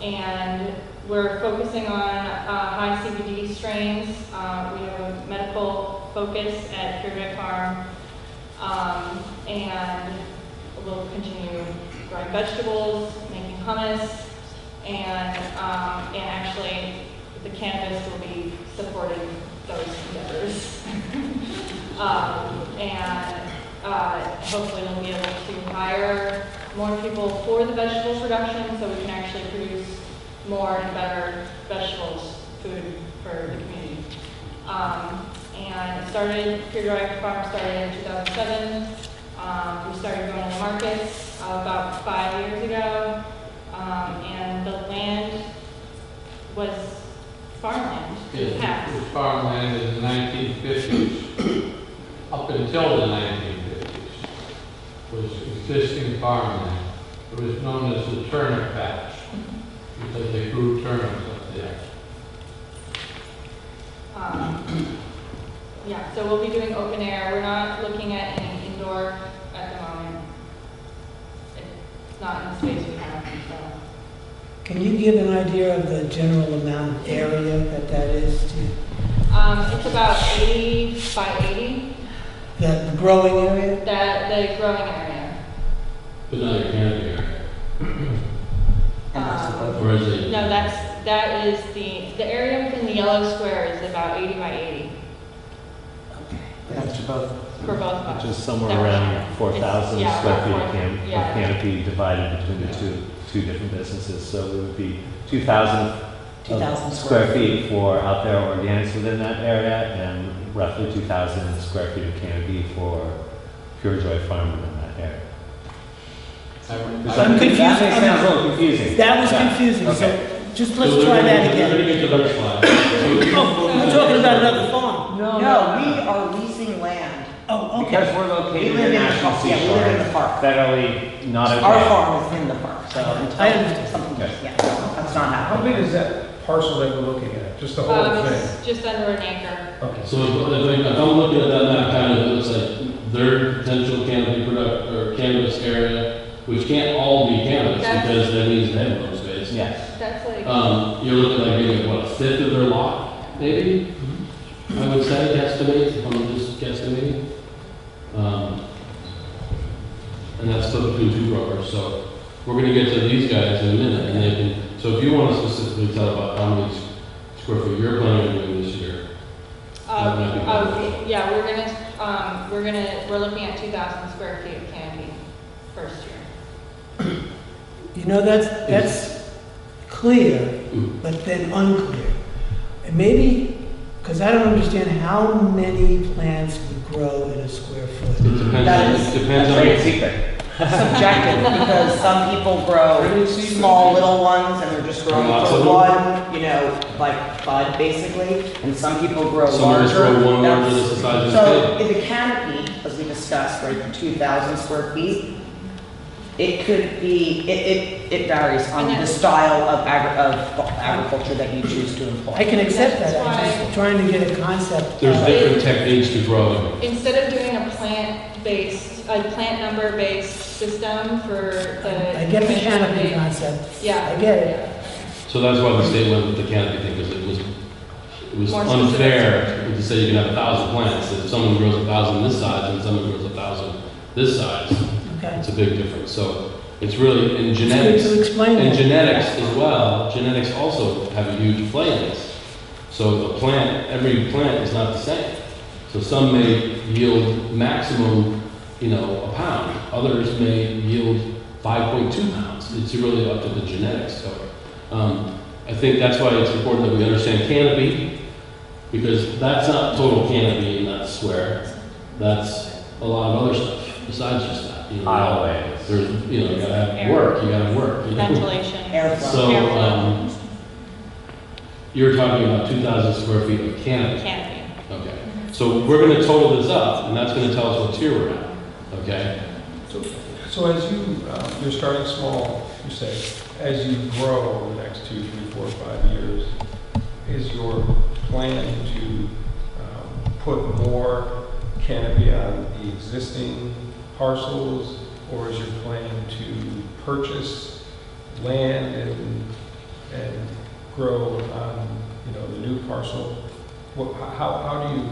and we're focusing on high CBD strains. We have a medical focus at Pure Drive Farm, and we'll continue growing vegetables, making hummus, and actually the cannabis will be supporting those endeavors. Hopefully we'll be able to hire more people for the vegetable production so we can actually produce more and better vegetables, food for the community. And it started, Pure Drive Farm started in 2007. We started going to markets about 5 years ago, and the land was farmland. It was farmland in the 1950s. Up until the 1950s was existing farmland. It was known as the turnip patch because they grew turnips up there. Yeah, so we'll be doing open air. We're not looking at any indoor at the moment. It's not in the space we have, so. Can you give an idea of the general amount of area that is? It's about 80 by 80. The growing area? The growing area. But not your canopy area. And that's the both. Or is it? No, that is the area within the yellow square is about 80 by 80 That's for both. for both of us. Which is somewhere That around one. 4,000 Yeah, square about feet 4, of yeah. canopy divided between the two different businesses. So it would be 2,000 2,000 square feet for out there organics within that area, and roughly 2,000 square feet of canopy for Pure Joy Farm within that area. I'm confused. That sounds a little confusing. That was Yeah. confusing, so Okay. just let's try that They're again. gonna get to the next slide. Oh, we're talking about another farm. No, we are leasing land. Oh, okay. Because we're We located live in in the National park, yeah, we live in the Seashore, park. federally not okay. Our farm is in the park, so I until understand. something, Okay. yeah, that's not How happening. big is that parcel that we're looking at? Just the whole thing? It's just under an acre. Okay. So if I'm looking at that map, kind of, it looks like their potential canopy product, or cannabis area, which can't all be cannabis, That's- because that means they have no space. Yes. That's like, You're looking like maybe, what, a fifth of their lot, maybe? I would say, guesstimate, if I'm just guesstimating. And that's split between two brokers, so we're gonna get to these guys in a minute, and they can, so if you wanna specifically tell about how many square feet you're planning on doing this year. that might be better. yeah, we're looking at 2,000 square feet of canopy first year. You know, that's clear, but then unclear. And maybe, because I don't understand how many plants would grow in a square It foot. depends on. Trade secret. Subjective, because some people grow small little ones and they're just growing Lots of for them. one, you know, like bud basically, and some people grow Some larger. just grow one larger That's- than the size of So the in the canopy, as we discussed, right, the 2,000 square feet, it could be, it varies on the style of agriculture that you choose to employ. I can accept that, That's I'm why- just trying to get a concept. There's of- different techniques to growing. Instead of doing a plant number-based system for the. I get the canopy concept. Yeah. I get it. So that's why the state went with the canopy thing, because it was More unfair to say you can have 1,000 plants. If someone grows 1,000 this size and someone grows 1,000 this size, Okay. it's a big difference. So it's really, in genetics, To explain and that. genetics as well, genetics also have a huge play in this. So the plant, every plant is not the same. So some may yield maximum, a pound. Others may yield 5.2 pounds. It's really up to the genetics. So I think that's why it's important that we understand canopy, because that's not total canopy in that square. That's a lot of other stuff besides just that. Aisleways. There's, you gotta have work, you gotta work. Ventilation. Airflow. So, you're talking about 2,000 square feet of canopy. Canopy. Okay. So we're gonna total this up, and that's gonna tell us what tier we're at, okay? So as you're starting small, you say, as you grow over the next 2, 3, 4, 5 years, is your plan to put more canopy on the existing parcels, or is your plan to purchase land and grow on, the new parcel? How do you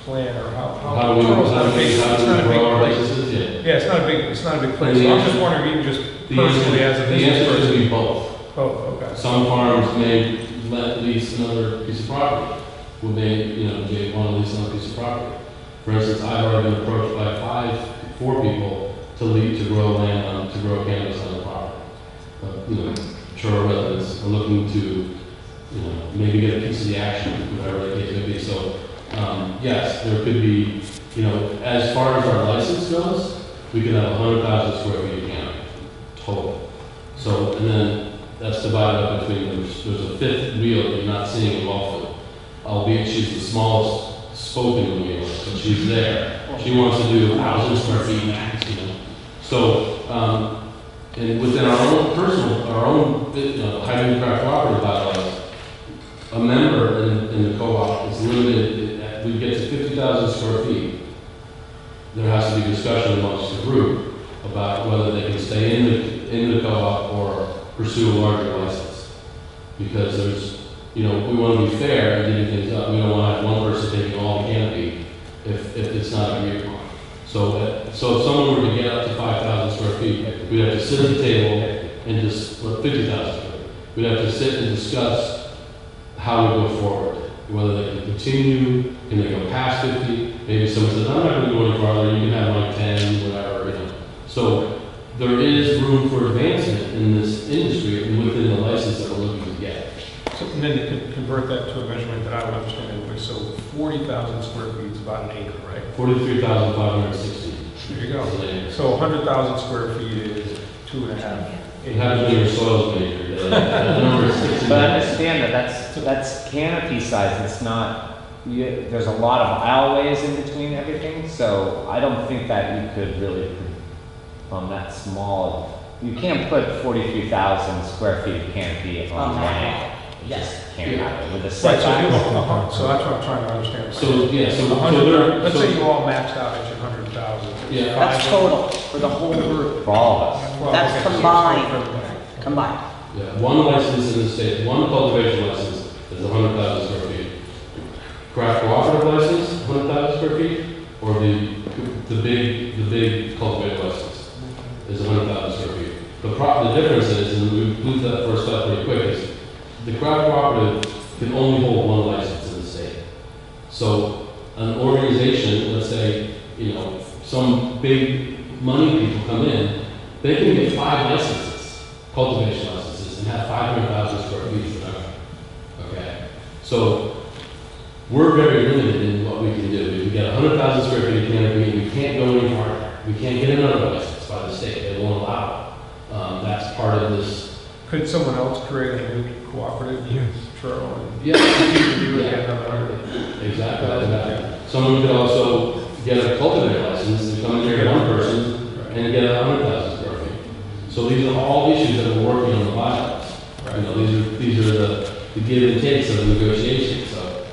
plan, or How do we grow our businesses? Yeah, it's not a big place. So I'm just wondering, even just personally as a The business answer person. should be both. Oh, okay. Some farms may let lease another piece of property. They want to lease another piece of property. For instance, I've already been approached by 4 people to grow land, to grow cannabis on the property. Truro residents are looking to, maybe get a piece of the action, whatever the case may be. So, yes, there could be, as far as our license goes, we could have 100,000 square feet of canopy total. So, and then that's divided up between, there's a fifth wheel that you're not seeing in Wellfield. Albeit she's the smallest spoken wheel, but she's there. She wants to do 1,000 square feet max, So, and within our own Dune Craft Cooperative bylaws, a member in the co-op is limited, we get to 50,000 square feet. There has to be discussion amongst the group about whether they can stay in the co-op or pursue a larger license. Because there's, we want to be fair and getting things up. We don't want to have one person taking all the canopy if it's not agreed upon. So if someone were to get up to 5,000 square feet, we'd have to sit at the table and just, 50,000 square feet. We'd have to sit and discuss how we go forward, whether they can continue, can they go past 50? Maybe someone says, I'm not going to go any farther, you can have like 10, whatever, you know. So there is room for advancement in this industry and within the license that we're looking to get. So, and then you can convert that to a measurement that I would understand anyway. So 40,000 square feet is about an acre, right? 43,560. There you go. So 100,000 square feet is 2.5 It happens when your soil's major. The number is 60. But understand that that's canopy size. It's not, there's a lot of aisleways in between everything. So I don't think that you could really, on that small, you can't put 43,000 square feet of canopy on land. You just can't happen with the Right, setback. so that's what I'm trying to understand. So, yeah, so 100, let's so- say you all maxed out at your 100,000. Yeah. That's total for the whole group. For all of us. Well, That's okay, so combined. Combined. Yeah, one license in the state, one cultivation license is 100,000 square feet. Craft cooperative license, 100,000 square feet, or the big cultivator license is 100,000 square feet. The difference is, and we moved that first up pretty quick, is the craft cooperative can only hold one license in the state. So an organization, let's say, you know, some big money people come in, they can get 5 licenses, cultivation licenses, and have 500,000 square feet of production. Okay? So we're very limited in what we can do. We get 100,000 square feet of canopy, and we can't go any farther. We can't get another license by the state. They won't allow it. That's part of this. Could someone else create a new cooperative? Yes. Truro. Yeah. You would get another 100. Exactly. Someone could also get a cultivator license and come in here, one person, and get 100,000 square feet. So these are all issues that we're working on the bylaws. You know, these are the give and takes of the negotiation. So,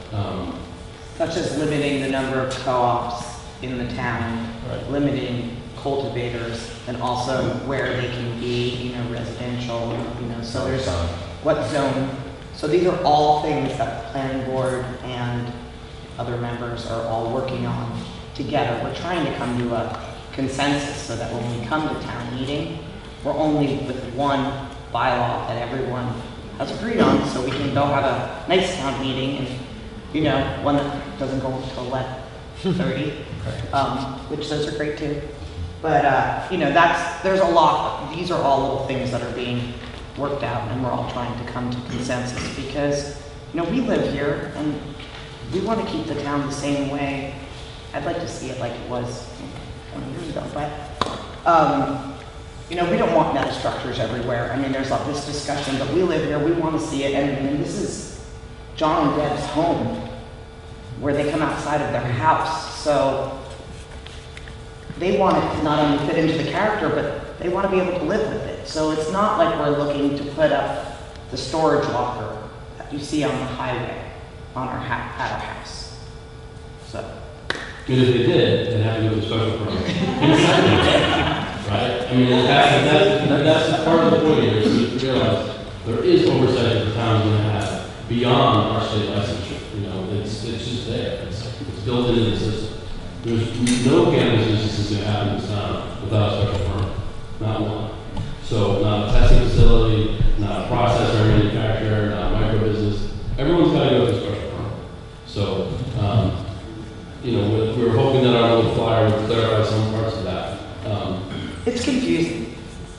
Such as limiting the number of co-ops in the town, Right. limiting cultivators, and also where they can be, you know, residential, you know, so there's what zone. So these are all things that the planning board and other members are all working on together. We're trying to come to a consensus so that when we come to town meeting, we're only with one bylaw that everyone has agreed on, so we can go have a nice town meeting and, you know, one that doesn't go until 11:30, which those are great too. But, you know, there's a lot, these are all little things that are being worked out, and we're all trying to come to consensus because, you know, we live here and we want to keep the town the same way. I'd like to see it like it was 20 years ago, but, you know, we don't want metal structures everywhere. I mean, there's like this discussion, but we live here, we want to see it, and this is John and Deb's home, where they come outside of their house, so they want it to not only fit into the character, but they want to be able to live with it. So it's not like we're looking to put up the storage locker that you see on the highway on our at our house. So. and if they did, they'd have to go to a special permit. Right? I mean, that's part of the point here, is to realize there is oversight that the town's going to have beyond our state licensure. You know, it's just there. It's built into the system. There's no cannabis business that's going to happen in this town without a special permit. Not one. So not a testing facility, not a processor or manufacturer, not a micro business. Everyone's got to go through a special permit. So, you know, we're hoping that our little flyer would clarify some parts of that. It's confusing.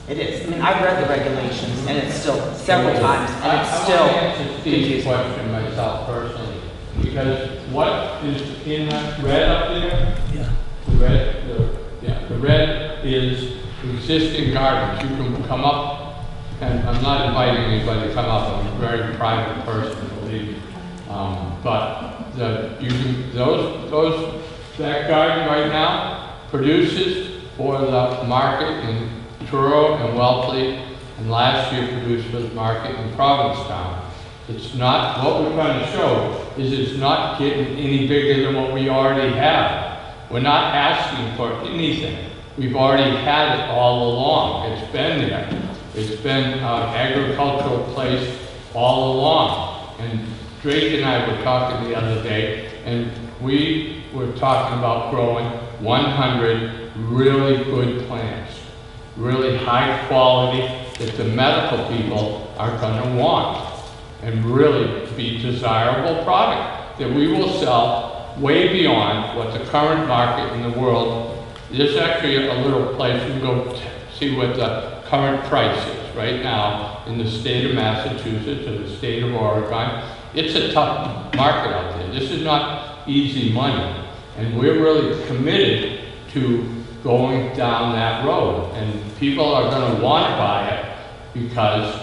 It is. I mean, I've read the regulations, and it's still several times, and it's still I want to answer Steve's confusing. question myself personally, because what is in that red up there? Yeah. The red is existing gardens. You can come up, and I'm not inviting anybody to come up. I'm a very private person, believe me. But that garden right now produces for the market in Truro and Wellesley, and last year produced for the market in Provincetown. It's not, what we're trying to show is it's not getting any bigger than what we already have. We're not asking for anything. We've already had it all along. It's been there. It's been an agricultural place all along. And Drake and I were talking the other day, and we were talking about growing 100 really good plants, really high quality that the medical people are going to want, and really be desirable product that we will sell way beyond what the current market in the world. There's actually a little place you can go see what the current price is right now in the state of Massachusetts or the state of Oregon. It's a tough market out there. This is not easy money, and we're really committed to going down that road, and people are going to want to buy it because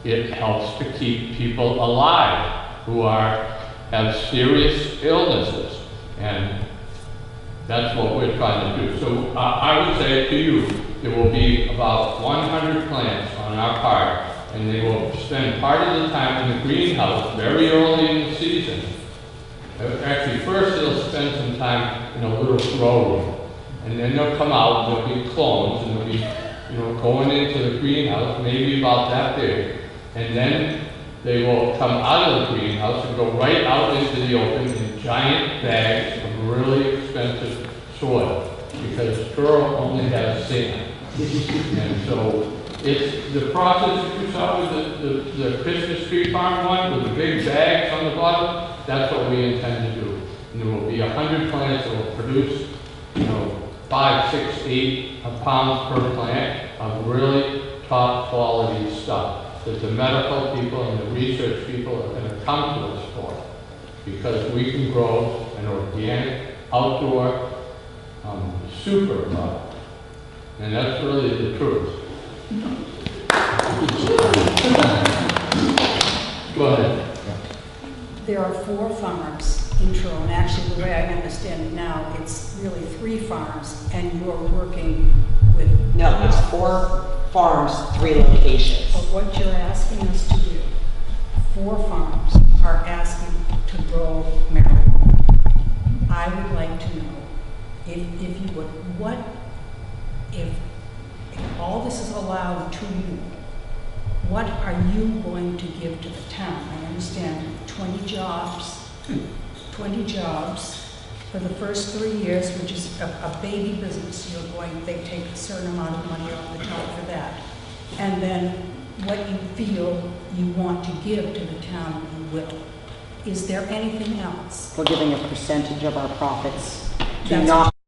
it helps to keep people alive who have serious illnesses, and that's what we're trying to do. So I would say to you, there will be about 100 plants on our part, and they will spend part of the time in the greenhouse very early in the season. Actually, first they'll spend some time in a little grow room, and then they'll come out, and they'll be clones, and they'll be, going into the greenhouse, maybe about that big, and then they will come out of the greenhouse and go right out into the open in giant bags of really expensive soil, because Truro only has sand. And so it's the process that you saw with the Christmas tree farm one, with the big bags on the bottom. That's what we intend to do. And there will be 100 plants that will produce, 5, 6, 8 pounds per plant of really top quality stuff that the medical people and the research people are going to come to us for, because we can grow an organic, outdoor, super product. And that's really the truth. Go ahead. There are 4 farms in Truro, and actually the way I understand it now, it's really 3 farms, and you're working with... No, it's 4 farms, 3 locations. But what you're asking us to do, 4 farms are asking to grow marijuana. I would like to know, if you would, if all this is allowed to you, what are you going to give to the town? I understand 20 jobs for the first 3 years, which is a baby business. They take a certain amount of money off the top for that. And then what you feel you want to give to the town, you will. Is there anything else? We're giving a percentage of our profits to That's what